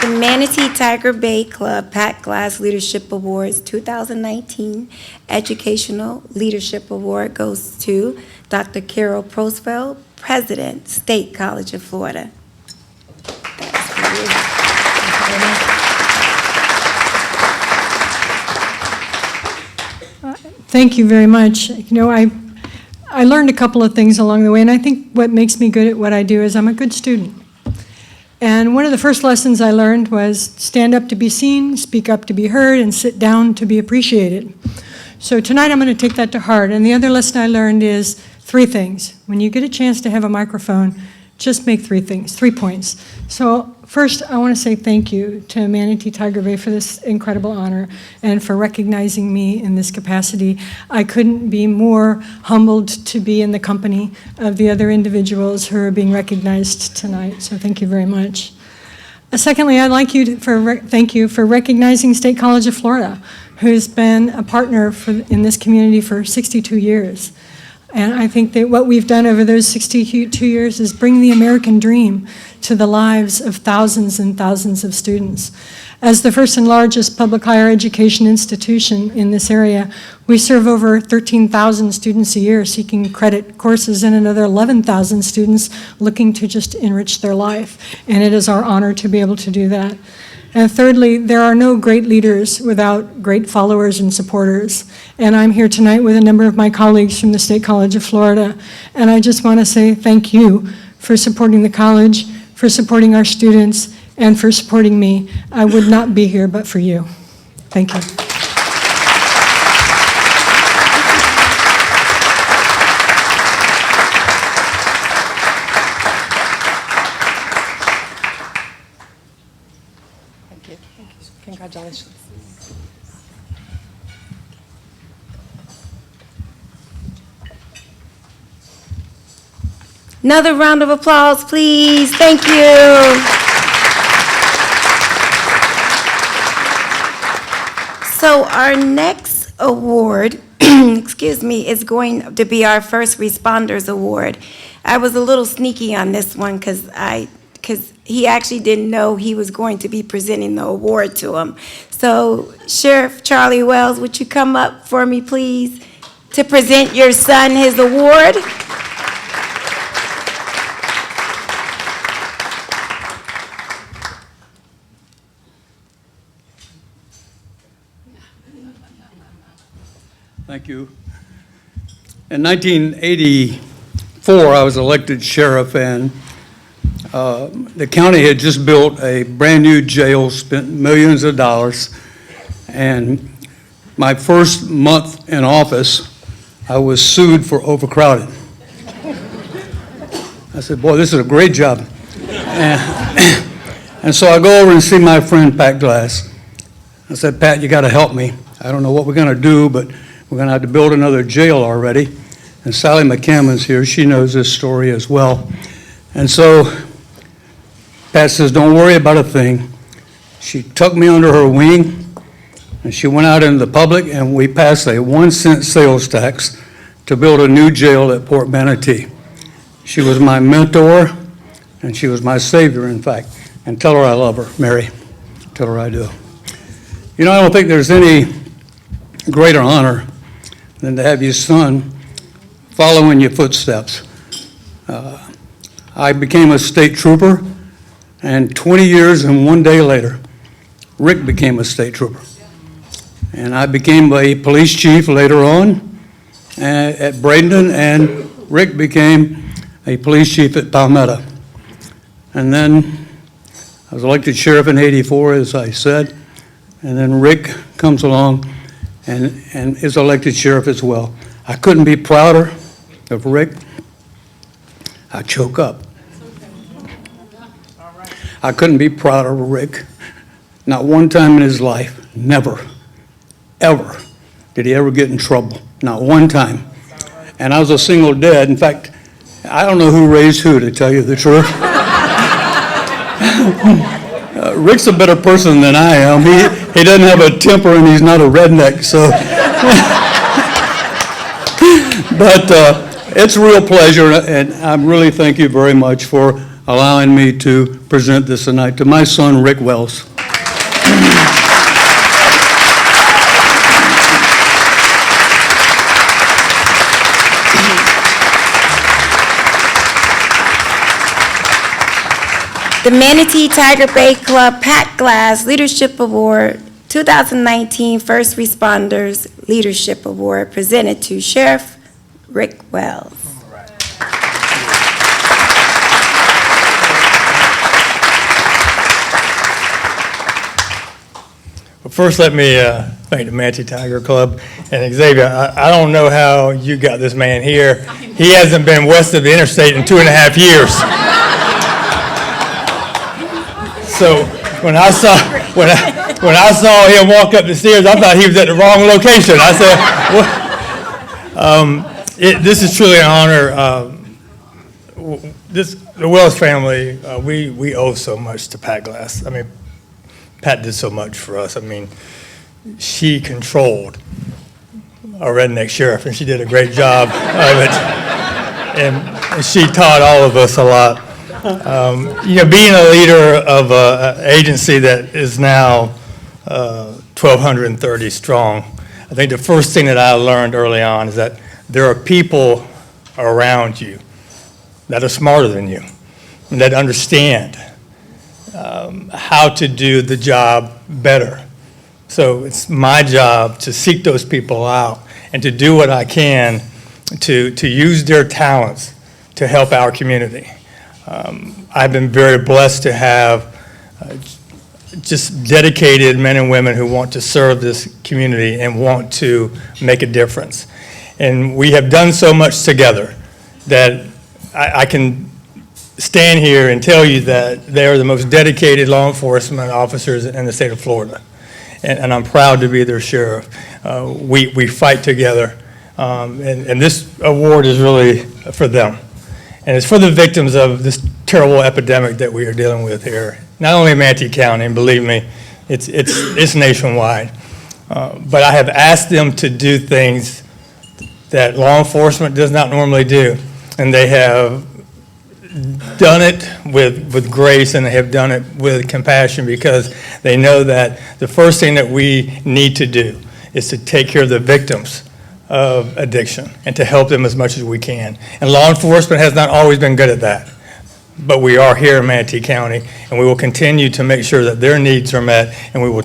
The Manatee Tiger Bay Club Pat Glass Leadership Awards 2019 Educational Leadership Award goes to Dr. Carol Probsfeld, President, State College of Florida. That's for you. Thank you very much. You know, I learned a couple of things along the way, and I think what makes me good at what I do is I'm a good student. And one of the first lessons I learned was stand up to be seen, speak up to be heard, and sit down to be appreciated. So tonight I'm going to take that to heart. And the other lesson I learned is 3 things. When you get a chance to have a microphone, just make 3 things, 3 points. So first, I want to say thank you to Manatee Tiger Bay for this incredible honor and for recognizing me in this capacity. I couldn't be more humbled to be in the company of the other individuals who are being recognized tonight, so thank you very much. Secondly, I'd like you to thank you for recognizing State College of Florida, who's been a partner in this community for 62 years. And I think that what we've done over those 62 years is bring the American dream to the lives of thousands and thousands of students. As the first and largest public higher education institution in this area, we serve over 13,000 students a year seeking credit courses and another 11,000 students looking to just enrich their life. And it is our honor to be able to do that. And thirdly, there are no great leaders without great followers and supporters. And I'm here tonight with a number of my colleagues from the State College of Florida. And I just want to say thank you for supporting the college, for supporting our students, and for supporting me. I would not be here but for you. Thank you. Congratulations. Another round of applause, please. Thank you. So our next award, excuse me, is going to be our First Responders Award. I was a little sneaky on this one because he actually didn't know he was going to be presenting the award to him. So Sheriff Charlie Wells, would you come up for me, please, to present your son his award? Thank you. In 1984, I was elected sheriff, and the county had just built a brand-new jail, spent millions of dollars, and my first month in office, I was sued for overcrowding. I said, boy, this is a great job. And so I go over and see my friend Pat Glass. I said, Pat, you got to help me. I don't know what we're going to do, but we're going to have to build another jail already. And Sally McCammon's here. She knows this story as well. And so Pat says, don't worry about a thing. She took me under her wing, and she went out into the public, and we passed a 1-cent sales tax to build a new jail at Port Manatee. She was my mentor, and she was my savior, in fact. And tell her I love her, Mary. Tell her I do. You know, I don't think there's any greater honor than to have your son follow in your footsteps. I became a state trooper, and 20 years and 1 day later, Rick became a state trooper. And I became a police chief later on at Bradenton, and Rick became a police chief at Palmetto. And then I was elected sheriff in '84, as I said, and then Rick comes along and is elected sheriff as well. I couldn't be prouder of Rick. I choke up. I couldn't be prouder of Rick. Not one time in his life, never, ever, did he ever get in trouble. Not one time. And I was a single dad. In fact, I don't know who raised who, to tell you the truth. Rick's a better person than I am. He doesn't have a temper, and he's not a redneck, so. But it's a real pleasure, and I really thank you very much for allowing me to present this tonight to my son, Rick Wells. The Manatee Tiger Bay Club Pat Glass Leadership Award 2019 First Responders Leadership Award presented to Sheriff Rick Wells. Well, first, let me thank the Manatee Tiger Club. And Xavier, I don't know how you got this man here. He hasn't been west of the interstate in 2.5 years. So when I saw him walk up the stairs, I thought he was at the wrong location. I said, this is truly an honor. The Wells family, we owe so much to Pat Glass. I mean, Pat did so much for us. I mean, she controlled our redneck sheriff, and she did a great job of it. And she taught all of us a lot. You know, being a leader of an agency that is now 1,230 strong, I think the first thing that I learned early on is that there are people around you that are smarter than you and that understand how to do the job better. So it's my job to seek those people out and to do what I can to use their talents to help our community. I've been very blessed to have just dedicated men and women who want to serve this community and want to make a difference. And we have done so much together that I can stand here and tell you that they are the most dedicated law enforcement officers in the state of Florida. And I'm proud to be their sheriff. We fight together, and this award is really for them. And it's for the victims of this terrible epidemic that we are dealing with here. Not only in Manatee County, and believe me, it's nationwide. But I have asked them to do things that law enforcement does not normally do. And they have done it with grace, and they have done it with compassion, because they know that the first thing that we need to do is to take care of the victims of addiction and to help them as much as we can. And law enforcement has not always been good at that, but we are here in Manatee County, and we will continue to make sure that their needs are met, and we will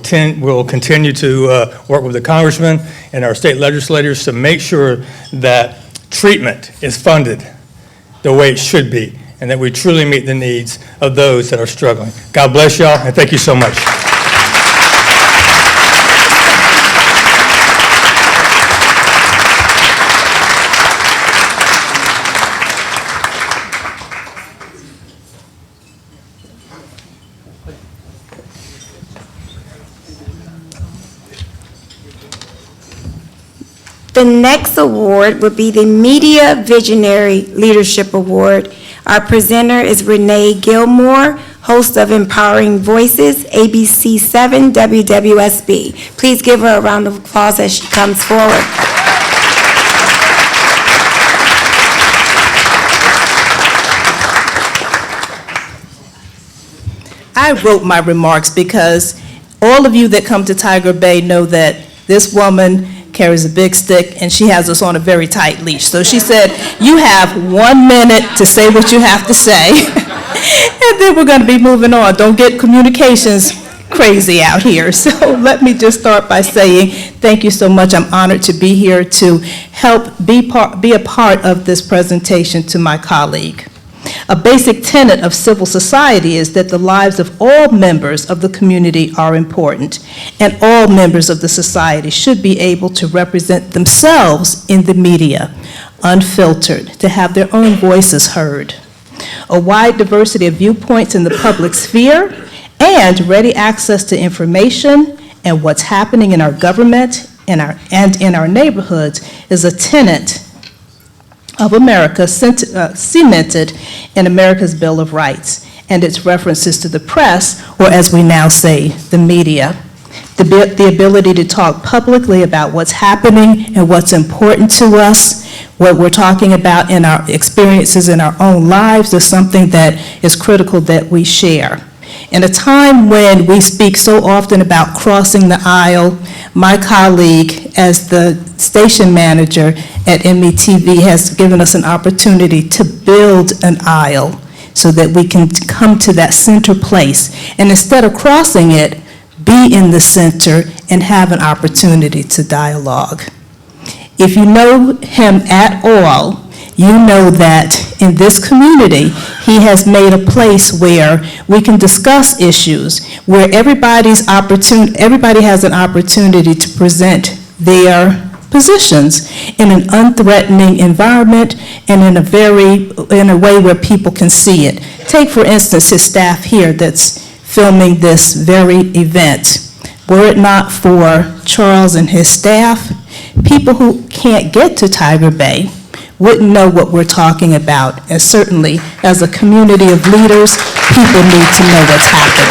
continue to work with the congressman and our state legislators to make sure that treatment is funded the way it should be, and that we truly meet the needs of those that are struggling. God bless y'all, and thank you so much. The next award would be the Media Visionary Leadership Award Our presenter is Renee Gilmore, host of Empowering Voices, ABC 7 WWSB. Please give her a round of applause as she comes forward. I wrote my remarks because all of you that come to Tiger Bay know that this woman carries a big stick and she has us on a very tight leash. So she said, you have 1 minute to say what you have to say, and then we're going to be moving on. Don't get communications crazy out here. So let me just start by saying thank you so much. I'm honored to be here to help be a part of this presentation to my colleague. A basic tenet of civil society is that the lives of all members of the community are important, and all members of the society should be able to represent themselves in the media, unfiltered, to have their own voices heard. A wide diversity of viewpoints in the public sphere and ready access to information and what's happening in our government and in our neighborhoods is a tenet of America cemented in America's Bill of Rights and its references to the press, or as we now say, the media. The ability to talk publicly about what's happening and what's important to us, what we're talking about in our experiences in our own lives is something that is critical that we share. In a time when we speak so often about crossing the aisle, my colleague, as the station manager at METV, has given us an opportunity to build an aisle so that we can come to that center place. And instead of crossing it, be in the center and have an opportunity to dialogue. If you know him at all, you know that in this community, he has made a place where we can discuss issues, where everybody has an opportunity to present their positions in an unthreatening environment and in a way where people can see it. Take, for instance, his staff here that's filming this very event. Were it not for Charles and his staff, people who can't get to Tiger Bay wouldn't know what we're talking about. And certainly, as a community of leaders, people need to know what's happening.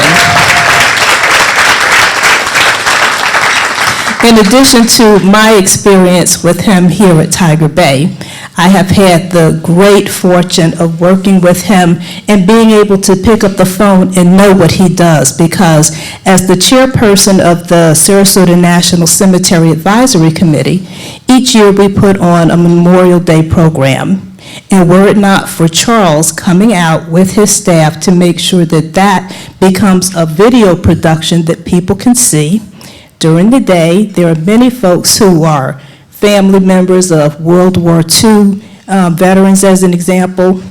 In addition to my experience with him here at Tiger Bay, I have had the great fortune of working with him and being able to pick up the phone and know what he does, because as the chairperson of the Sarasota National Cemetery Advisory Committee, each year we put on a Memorial Day program. And were it not for Charles coming out with his staff to make sure that that becomes a video production that people can see, during the day, there are many folks who are family members of World War II veterans, as an example,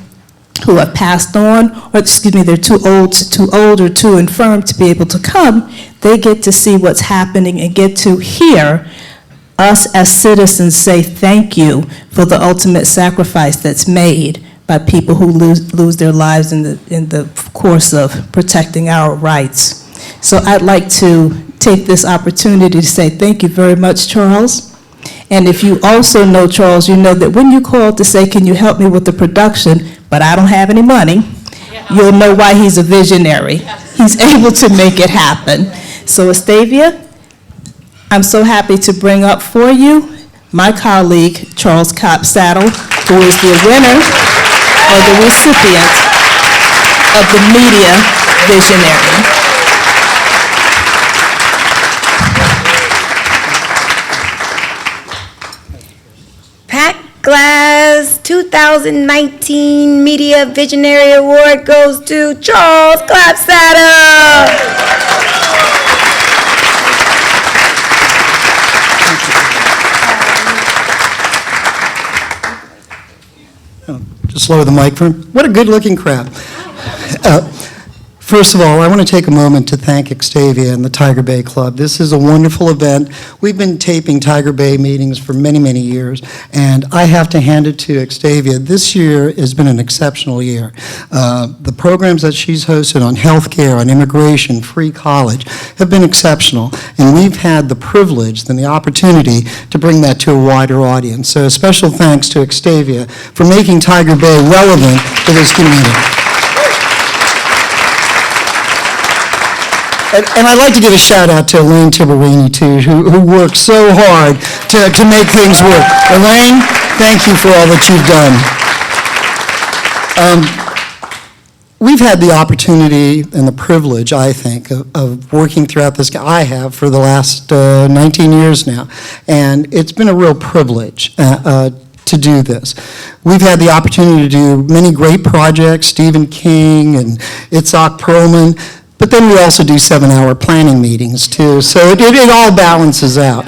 who have passed on, or excuse me, they're too old or too infirm to be able to come. They get to see what's happening and get to hear us as citizens say thank you for the ultimate sacrifice that's made by people who lose their lives in the course of protecting our rights. So I'd like to take this opportunity to say thank you very much, Charles. And if you also know Charles, you know that when you call to say, can you help me with the production, but I don't have any money, you'll know why he's a visionary. He's able to make it happen. So Octavia, I'm so happy to bring up for you my colleague, Charles Cobb-Saddle, who is the winner or the recipient of the Media Visionary. Pat Glass 2019 Media Visionary Award goes to Charles Cobb-Saddle. Just lower the mic for him. What a good-looking crowd. First of all, I want to take a moment to thank Octavia and the Tiger Bay Club. This is a wonderful event. We've been taping Tiger Bay meetings for many, many years, and I have to hand it to Octavia. This year has been an exceptional year. The programs that she's hosted on healthcare, on immigration, free college, have been exceptional, and we've had the privilege and the opportunity to bring that to a wider audience. So a special thanks to Octavia for making Tiger Bay relevant to this community. And I'd like to give a shout out to Elaine Tiberini, too, who worked so hard to make things work. Elaine, thank you for all that you've done. We've had the opportunity and the privilege, I think, of working throughout this. I have for the last 19 years now, and it's been a real privilege to do this. We've had the opportunity to do many great projects, Stephen King and Itzhak Perlman, but then we also do 7-hour planning meetings too, so it all balances out.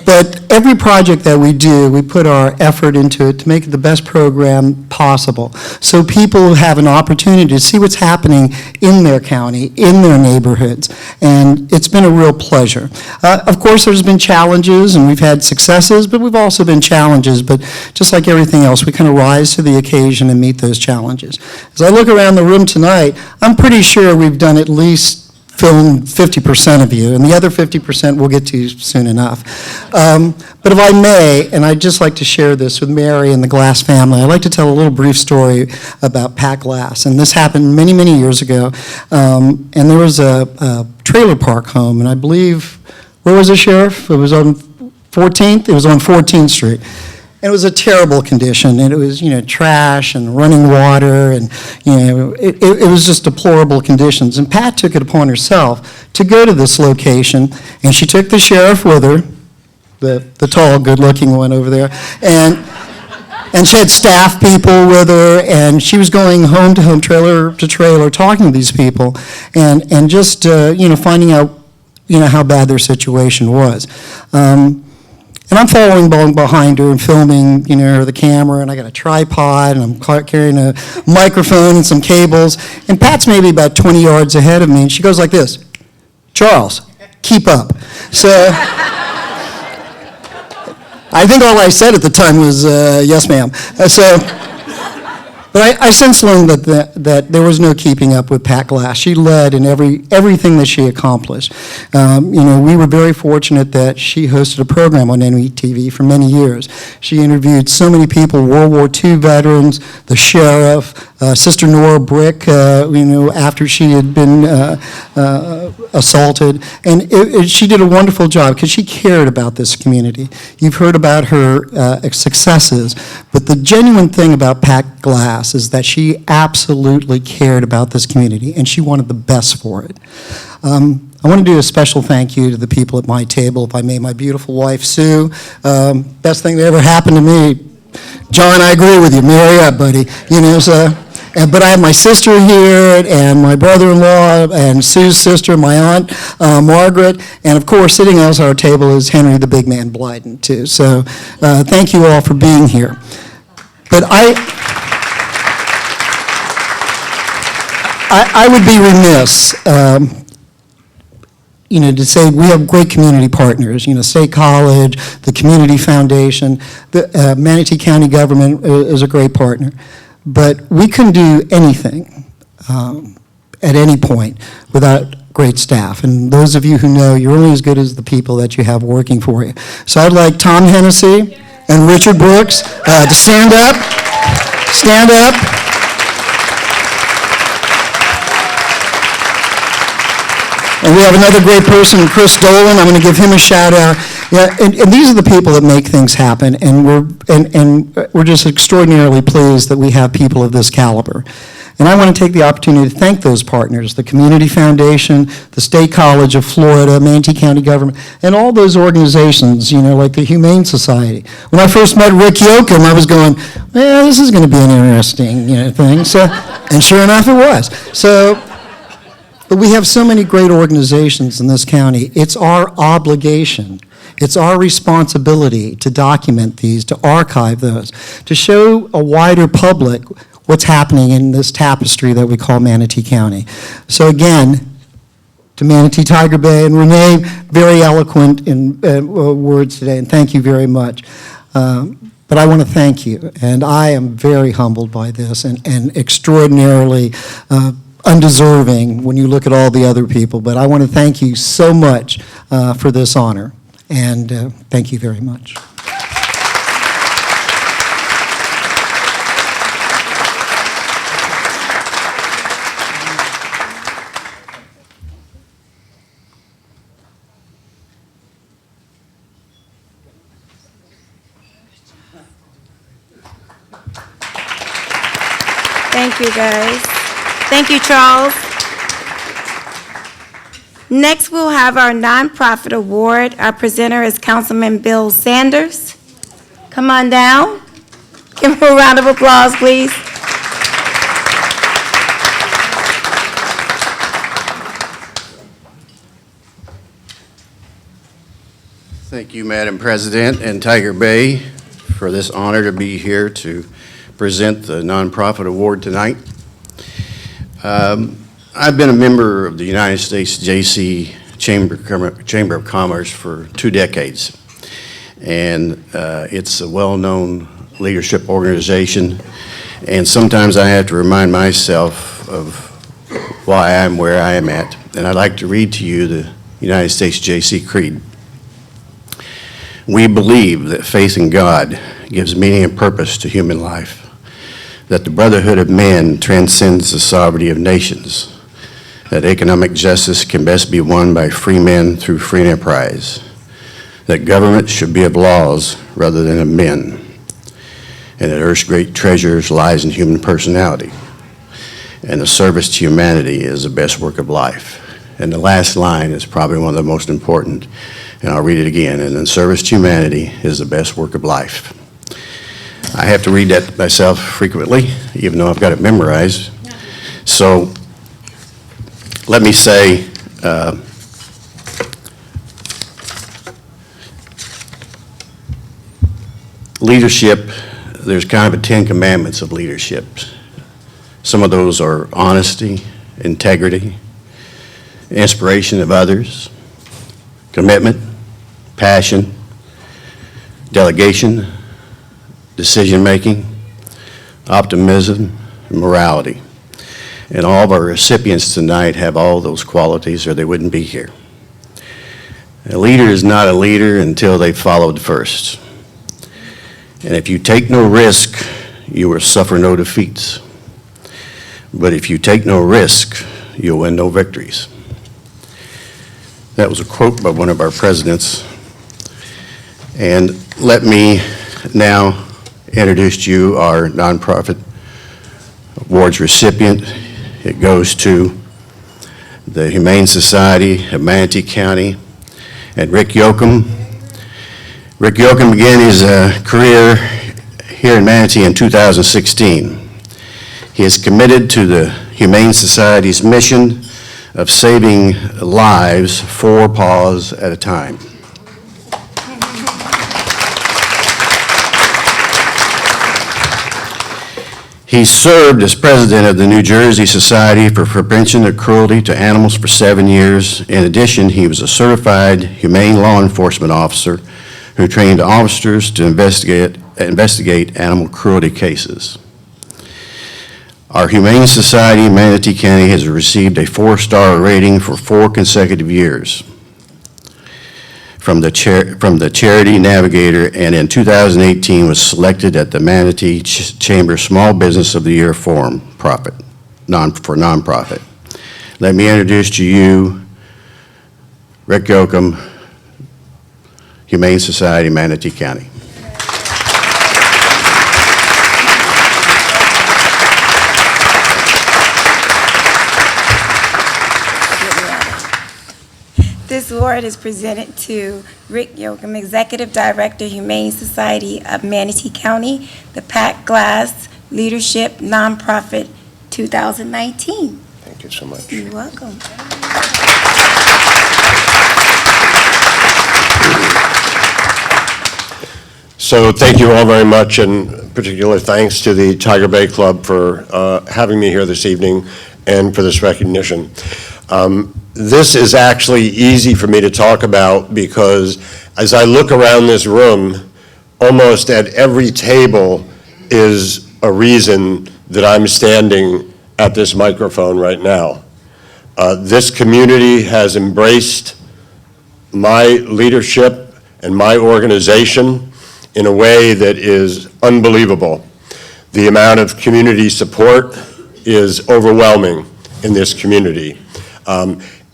But every project that we do, we put our effort into it to make it the best program possible, so people have an opportunity to see what's happening in their county, in their neighborhoods, and it's been a real pleasure. Of course, there's been challenges, and we've had successes, but we've also been challenges, but just like everything else, we kind of rise to the occasion and meet those challenges. As I look around the room tonight, I'm pretty sure we've done at least film 50% of you, and the other 50% we'll get to soon enough. But if I may, and I'd just like to share this with Mary and the Glass family, I'd like to tell a little brief story about Pat Glass. And this happened many, many years ago. And there was a trailer park home, and I believe, where was it, Sheriff? It was on 14th? It was on 14th Street. And it was a terrible condition, and it was, trash and running water, and, it was just deplorable conditions. And Pat took it upon herself to go to this location, and she took the sheriff with her, the tall, good-looking one over there, and she had staff people with her, and she was going home to home, trailer to trailer, talking to these people, and just, finding out, how bad their situation was. And I'm following along behind her and filming, the camera, and I got a tripod, and I'm carrying a microphone and some cables, and Pat's maybe about 20 yards ahead of me, and she goes like this, "Charles, keep up." So I think all I said at the time was, "Yes, ma'am." But I since learned that there was no keeping up with Pat Glass. She led in everything that she accomplished. We were very fortunate that she hosted a program on NETV for many years. She interviewed so many people, World War II veterans, the sheriff, Sister Nora Brick, after she had been assaulted. And she did a wonderful job because she cared about this community. You've heard about her successes, but the genuine thing about Pat Glass is that she absolutely cared about this community, and she wanted the best for it. I want to do a special thank you to the people at my table, if I may, my beautiful wife, Sue. Best thing that ever happened to me. John, I agree with you. Marry up, buddy. But I have my sister here, and my brother-in-law, and Sue's sister, my aunt, Margaret, and of course, sitting at our table is Henry the Big Man Blyden, too. So thank you all for being here. But I would be remiss, to say we have great community partners, State College, the Community Foundation, the Manatee County government is a great partner. But we couldn't do anything at any point without great staff. And those of you who know, you're only as good as the people that you have working for you. So I'd like Tom Hennessy and Richard Brooks to stand up. Stand up. And we have another great person, Chris Dolan. I'm going to give him a shout out. Yeah, and these are the people that make things happen, and we're just extraordinarily pleased that we have people of this caliber. And I want to take the opportunity to thank those partners, the Community Foundation, the State College of Florida, Manatee County government, and all those organizations, like the Humane Society. When I first met Rick Yoakum, I was going, well, this is going to be an interesting thing. So, and sure enough, it was. So. But we have so many great organizations in this county. It's our obligation, it's our responsibility to document these, to archive those, to show a wider public what's happening in this tapestry that we call Manatee County. So again, to Manatee, Tiger Bay, and Renee, very eloquent in words today, and thank you very much. But I want to thank you, and I am very humbled by this and extraordinarily undeserving when you look at all the other people. But I want to thank you so much for this honor, and thank you very much. Thank you, guys. Thank you, Charles. Next, we'll have our nonprofit award. Our presenter is Councilman Bill Sanders. Come on down. Give him a round of applause, please. Thank you, Madam President and Tiger Bay, for this honor to be here to present the nonprofit award tonight. I've been a member of the United States Jaycee Chamber of Commerce for 2 decades, and it's a well-known leadership organization, and sometimes I have to remind myself of why I'm where I am at, and I'd like to read to you the United States Jaycee Creed. We believe that faith in God gives meaning and purpose to human life, that the brotherhood of man transcends the sovereignty of nations, that economic justice can best be won by free men through free enterprise, that government should be of laws rather than of men, and that earth's great treasures lies in human personality, and the service to humanity is the best work of life. And the last line is probably one of the most important, and I'll read it again, and the service to humanity is the best work of life. I have to read that myself frequently, even though I've got it memorized. So let me say, leadership, there's kind of a 10 commandments of leadership. Some of those are honesty, integrity, inspiration of others, commitment, passion, delegation, decision-making, optimism, and morality. And all of our recipients tonight have all those qualities or they wouldn't be here. A leader is not a leader until they've followed first. And if you take no risk, you will suffer no defeats. But if you take no risk, you'll win no victories. That was a quote by one of our presidents. And let me now introduce to you our nonprofit awards recipient. It goes to the Humane Society of Manatee County and Rick Yoakum. Rick Yoakum began his career here in Manatee in 2016. He is committed to the Humane Society's mission of saving lives 4 paws at a time. He served as president of the New Jersey Society for Prevention of Cruelty to Animals for 7 years. In addition, he was a certified humane law enforcement officer who trained officers to investigate animal cruelty cases. Our Humane Society in Manatee County has received a 4-star rating for 4 consecutive years from the Charity Navigator, and in 2018 was selected at the Manatee Chamber Small Business of the Year Forum for nonprofit. Let me introduce to you Rick Yoakum, Humane Society, Manatee County. This award is presented to Rick Yoakum, Executive Director, Humane Society of Manatee County, the Pat Glass Leadership Nonprofit 2019. Thank you so much. You're welcome. So thank you all very much, and particular thanks to the Tiger Bay Club for having me here this evening and for this recognition. This is actually easy for me to talk about because as I look around this room, almost at every table is a reason that I'm standing at this microphone right now. This community has embraced my leadership and my organization in a way that is unbelievable. The amount of community support is overwhelming in this community.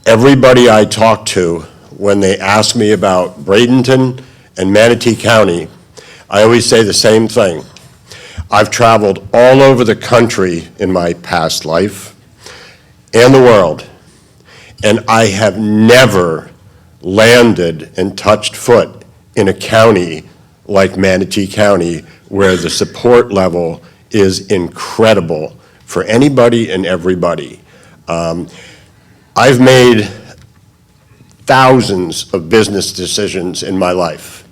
Everybody I talk to, when they ask me about Bradenton and Manatee County, I always say the same thing. I've traveled all over the country in my past life and the world, and I have never landed and touched foot in a county like Manatee County, where the support level is incredible for anybody and everybody. I've made thousands of business decisions in my life.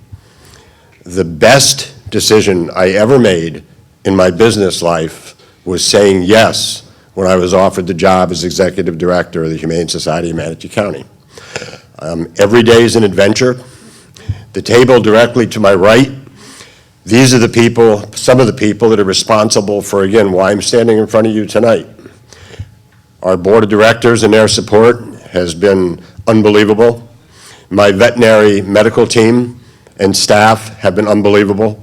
The best decision I ever made in my business life was saying yes when I was offered the job as executive director of the Humane Society of Manatee County. Every day is an adventure. The table directly to my right, these are the people, some of the people that are responsible for, again, why I'm standing in front of you tonight. Our board of directors and their support has been unbelievable. My veterinary medical team and staff have been unbelievable.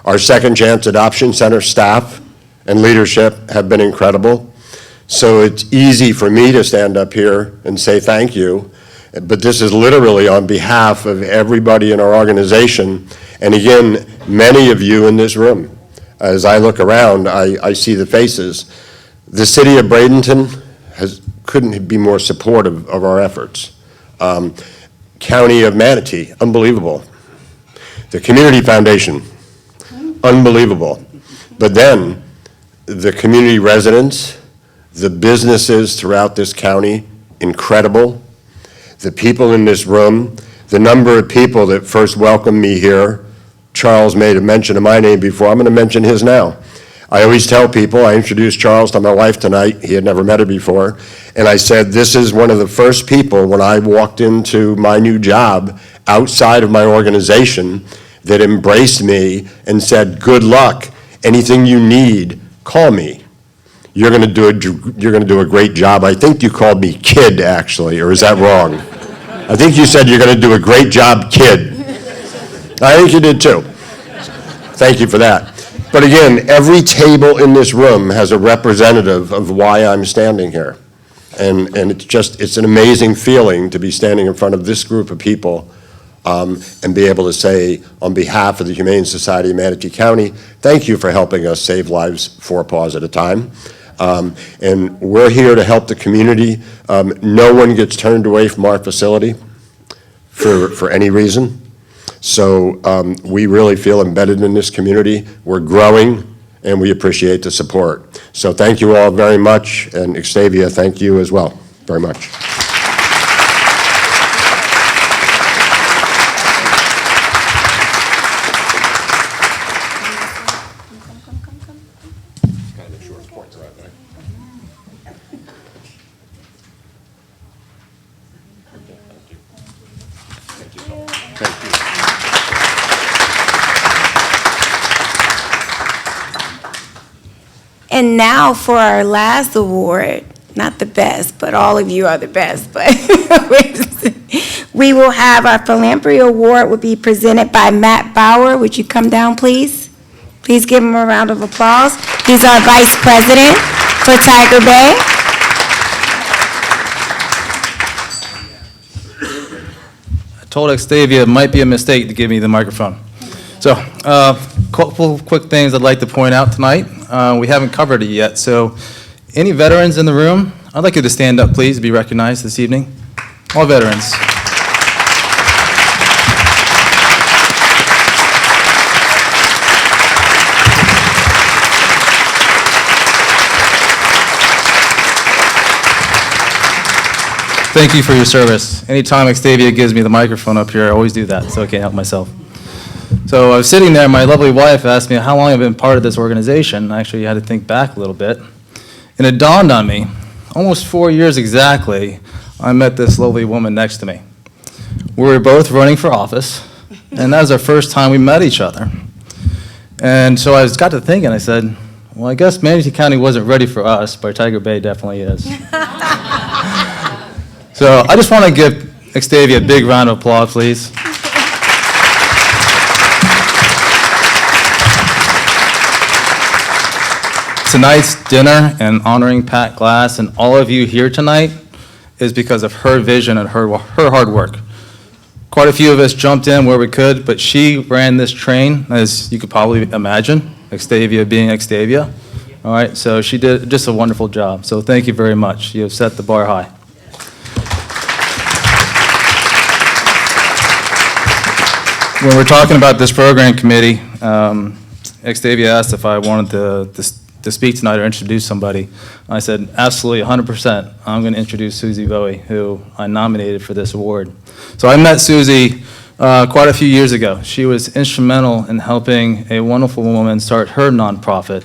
Our Second Chance Adoption Center staff and leadership have been incredible. So it's easy for me to stand up here and say thank you, but this is literally on behalf of everybody in our organization. And again, many of you in this room. As I look around, I see the faces. The city of Bradenton couldn't be more supportive of our efforts. County of Manatee, unbelievable. The Community Foundation, unbelievable. But then the community residents, the businesses throughout this county, incredible. The people in this room, the number of people that first welcomed me here. Charles made a mention of my name before. I'm going to mention his now. I always tell people, I introduced Charles to my wife tonight. He had never met her before. And I said, this is one of the first people when I walked into my new job outside of my organization that embraced me and said, good luck. Anything you need, call me. You're going to do a great job. I think you called me kid, actually, or is that wrong? I think you said you're going to do a great job, kid. I think you did too. Thank you for that. But again, every table in this room has a representative of why I'm standing here. And it's an amazing feeling to be standing in front of this group of people and be able to say, on behalf of the Humane Society of Manatee County, thank you for helping us save lives 4 paws at a time. And we're here to help the community. No one gets turned away from our facility for any reason. So we really feel embedded in this community. We're growing, and we appreciate the support. So thank you all very much, and Octavia, thank you as well very much. And now for our last award, not the best, but all of you are the best, but we will have our Philanthropy Award will be presented by Matt Bauer. Would you come down, please? Please give him a round of applause. He's our Vice President for Tiger Bay. I told Octavia it might be a mistake to give me the microphone. So, couple quick things I'd like to point out tonight. We haven't covered it yet, so any veterans in the room, I'd like you to stand up, please, to be recognized this evening. All veterans. Thank you for your service. Anytime Octavia gives me the microphone up here, I always do that, so I can't help myself. So I was sitting there, my lovely wife asked me how long I've been part of this organization. I actually had to think back a little bit. And it dawned on me, almost 4 years exactly, I met this lovely woman next to me. We were both running for office, and that was our first time we met each other. And so I got to thinking, I said, well, I guess Manatee County wasn't ready for us, but Tiger Bay definitely is. So I just want to give Octavia a big round of applause, please. Tonight's dinner and honoring Pat Glass and all of you here tonight is because of her vision and her hard work. Quite a few of us jumped in where we could, but she ran this train, as you could probably imagine, Octavia being Octavia. All right, so she did just a wonderful job. So thank you very much. You have set the bar high. When we're talking about this program committee, Octavia asked if I wanted to speak tonight or introduce somebody. I said, absolutely, 100%. I'm going to introduce Suzy Bowie, who I nominated for this award. So I met Suzy quite a few years ago. She was instrumental in helping a wonderful woman start her nonprofit,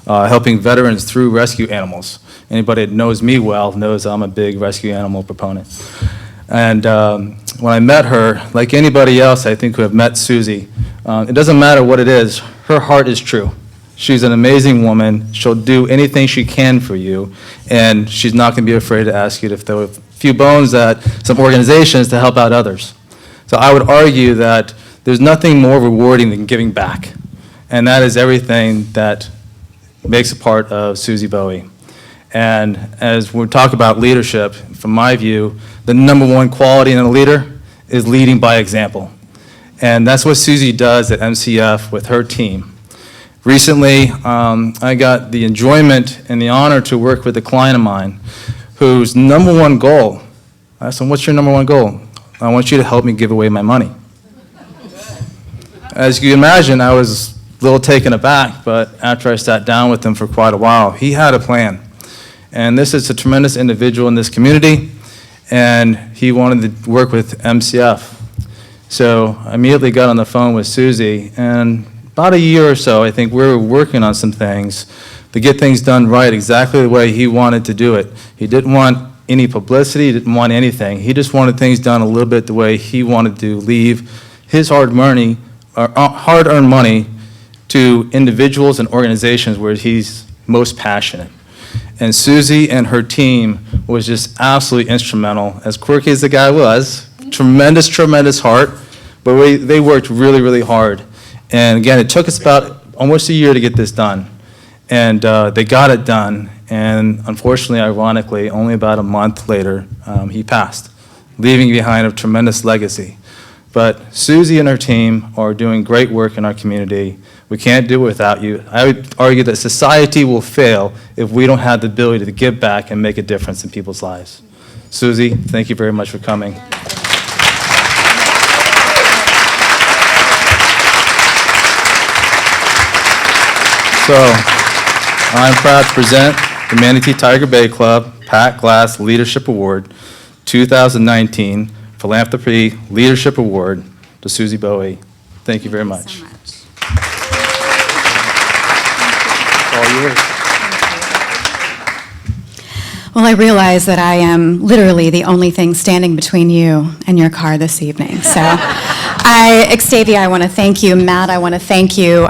helping veterans through rescue animals. Anybody that knows me well knows I'm a big rescue animal proponent. And when I met her, like anybody else I think who have met Suzy, it doesn't matter what it is, her heart is true. She's an amazing woman. She'll do anything she can for you, and she's not going to be afraid to ask you to throw a few bones at some organizations to help out others. So I would argue that there's nothing more rewarding than giving back, and that is everything that makes a part of Suzy Bowie. And as we talk about leadership, from my view, the number one quality in a leader is leading by example. And that's what Suzy does at MCF with her team. Recently, I got the enjoyment and the honor to work with a client of mine whose number one goal, I asked him, what's your number one goal? I want you to help me give away my money. As you can imagine, I was a little taken aback, but after I sat down with him for quite a while, he had a plan. And this is a tremendous individual in this community, and he wanted to work with MCF. So I immediately got on the phone with Suzy, and about a year or so, I think we were working on some things to get things done right exactly the way he wanted to do it. He didn't want any publicity, he didn't want anything. He just wanted things done a little bit the way he wanted to leave his hard-earned money to individuals and organizations where he's most passionate. And Suzy and her team was just absolutely instrumental. As quirky as the guy was, tremendous, tremendous heart, but they worked really, really hard. And again, it took us about almost a year to get this done. And they got it done. And unfortunately, ironically, only about a month later, he passed, leaving behind a tremendous legacy. But Suzy and her team are doing great work in our community. We can't do it without you. I would argue that society will fail if we don't have the ability to give back and make a difference in people's lives. Suzy, thank you very much for coming. So, I'm proud to present the Manatee Tiger Bay Club Pat Glass Leadership Award 2019 Philanthropy Leadership Award to Suzy Bowie. Thank you very much. All yours. Well, I realize that I am literally the only thing standing between you and your car this evening. So, Octavia, I want to thank you. Matt, I want to thank you.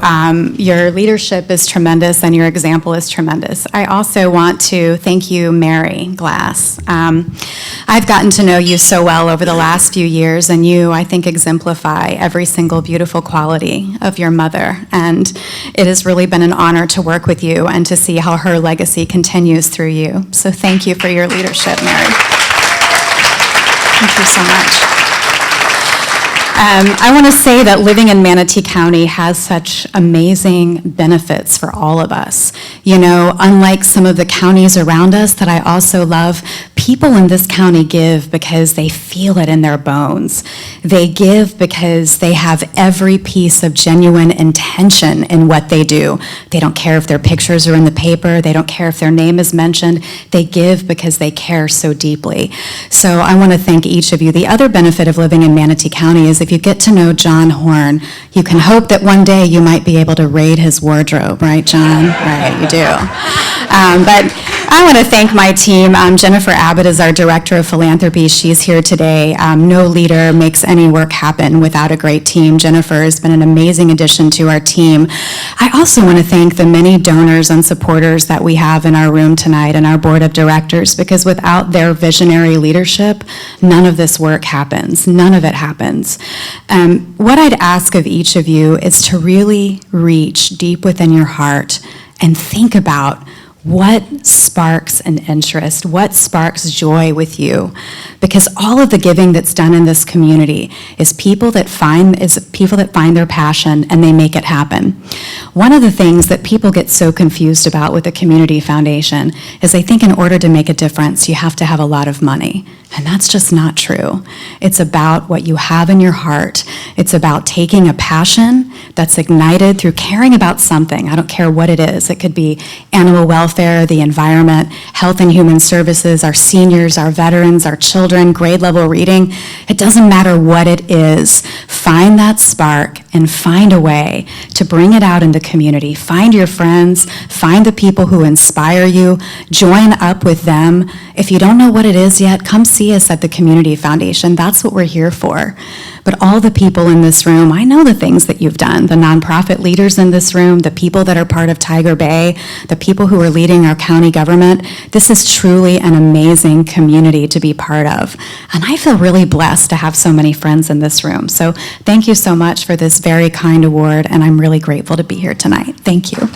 Your leadership is tremendous and your example is tremendous. I also want to thank you, Mary Glass. I've gotten to know you so well over the last few years, and you, I think, exemplify every single beautiful quality of your mother. And it has really been an honor to work with you and to see how her legacy continues through you. So thank you for your leadership, Mary. Thank you so much. I want to say that living in Manatee County has such amazing benefits for all of us. You know, unlike some of the counties around us that I also love, people in this county give because they feel it in their bones. They give because they have every piece of genuine intention in what they do. They don't care if their pictures are in the paper. They don't care if their name is mentioned. They give because they care so deeply. So I want to thank each of you. The other benefit of living in Manatee County is if if you get to know John Horne, you can hope that one day you might be able to raid his wardrobe, right, John? Right, you do. But I want to thank my team. Jennifer Abbott is our Director of Philanthropy. She's here today. No leader makes any work happen without a great team. Jennifer has been an amazing addition to our team. I also want to thank the many donors and supporters that we have in our room tonight and our board of directors, because without their visionary leadership, none of this work happens. None of it happens. What I'd ask of each of you is to really reach deep within your heart and think about what sparks an interest, what sparks joy with you, because all of the giving that's done in this community is people that find their passion and they make it happen. One of the things that people get so confused about with the community foundation is they think in order to make a difference you have to have a lot of money, and that's just not true. It's about what you have in your heart. It's about taking a passion that's ignited through caring about something. I don't care what it is. It could be animal welfare, the environment, health and human services, our seniors, our veterans, our children, grade level reading. It doesn't matter what it is. Find that spark and find a way to bring it out in the community. Find your friends, find the people who inspire you, join up with them. If you don't know what it is yet, come see us at the Community Foundation. That's what we're here for. But all the people in this room, I know the things that you've done, the nonprofit leaders in this room, the people that are part of Tiger Bay, the people who are leading our county government. This is truly an amazing community to be part of. And I feel really blessed to have so many friends in this room. So thank you so much for this very kind award, and I'm really grateful to be here tonight. Thank you.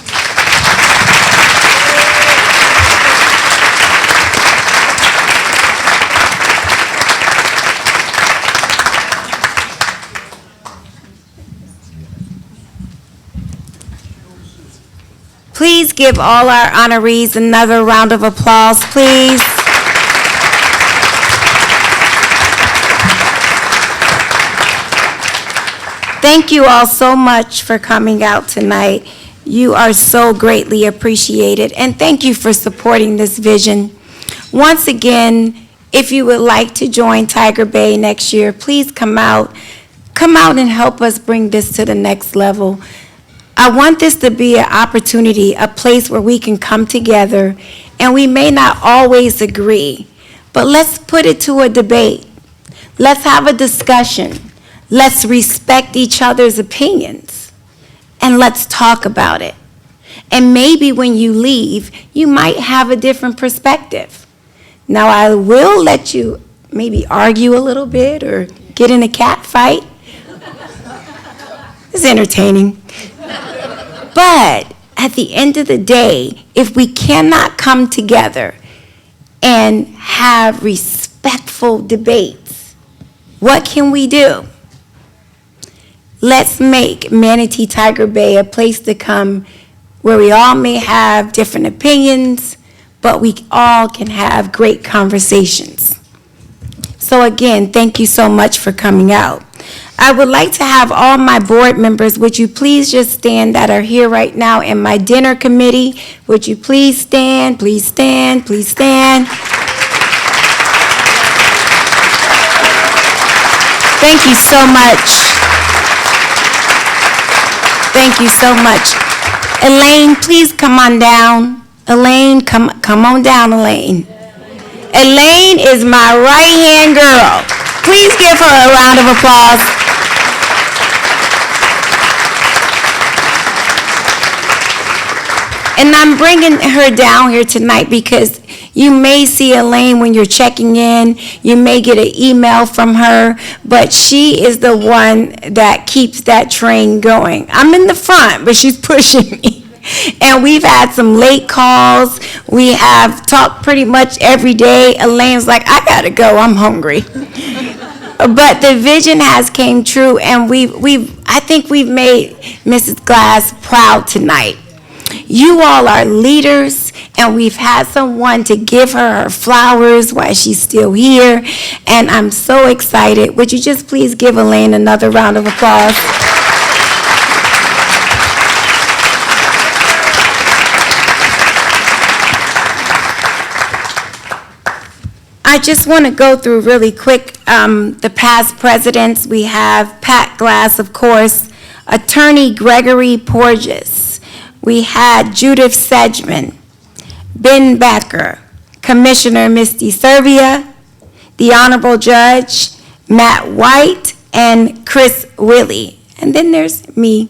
Please give all our honorees another round of applause, please. Thank you all so much for coming out tonight. You are so greatly appreciated, and thank you for supporting this vision. Once again, if you would like to join Tiger Bay next year, please come out and help us bring this to the next level. I want this to be an opportunity, a place where we can come together, and we may not always agree, but let's put it to a debate. Let's have a discussion. Let's respect each other's opinions, and let's talk about it. And maybe when you leave, you might have a different perspective. Now, I will let you maybe argue a little bit or get in a cat fight. It's entertaining. But at the end of the day, if we cannot come together and have respectful debates, what can we do? Let's make Manatee Tiger Bay a place to come where we all may have different opinions, but we all can have great conversations. So again, thank you so much for coming out. I would like to have all my board members, would you please just stand, that are here right now, in my dinner committee. Would you please stand, please stand, please stand. Thank you so much. Thank you so much. Elaine, please come on down. Elaine, come on down, Elaine. Elaine is my right-hand girl. Please give her a round of applause. And I'm bringing her down here tonight because you may see Elaine when you're checking in. You may get an email from her, but she is the one that keeps that train going. I'm in the front, but she's pushing me. And we've had some late calls. We have talked pretty much every day. Elaine's like, I gotta go, I'm hungry. But the vision has came true, and I think we've made Mrs. Glass proud tonight. You all are leaders, and we've had someone to give her flowers while she's still here, and I'm so excited. Would you just please give Elaine another round of applause? I just want to go through really quick the past presidents. We have Pat Glass, of course, Attorney Gregory Porges. We had Judith Sedgman, Ben Becker, Commissioner Misty Servia, the Honorable Judge Matt White, and Chris Willey. And then there's me.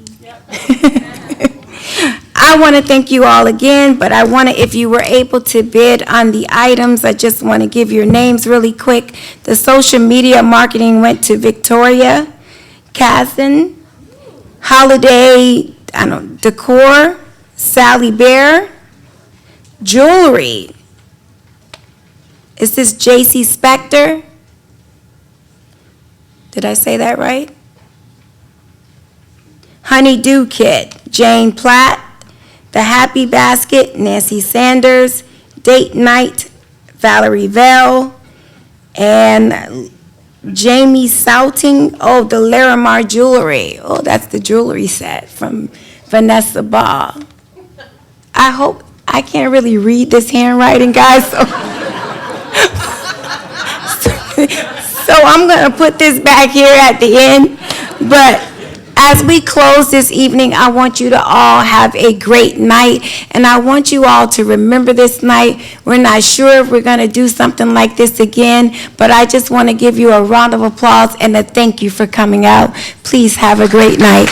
I want to thank you all again, but I want to, if you were able to bid on the items, I just want to give your names really quick. The social media marketing went to Victoria Kazan, Holiday, Decor, Sally Bear, Jewelry. Is this Jaycee Spector? Did I say that right? Honeydew Kit, Jane Platt. The Happy Basket, Nancy Sanders. Date Night, Valerie Vell. And Jamie Souting, oh, the Larimar Jewelry. Oh, that's the jewelry set from Vanessa Ball. I hope, I can't really read this handwriting, guys, so I'm going to put this back here at the end. But as we close this evening, I want you to all have a great night, and I want you all to remember this night. We're not sure if we're going to do something like this again, but I just want to give you a round of applause and a thank you for coming out. Please have a great night.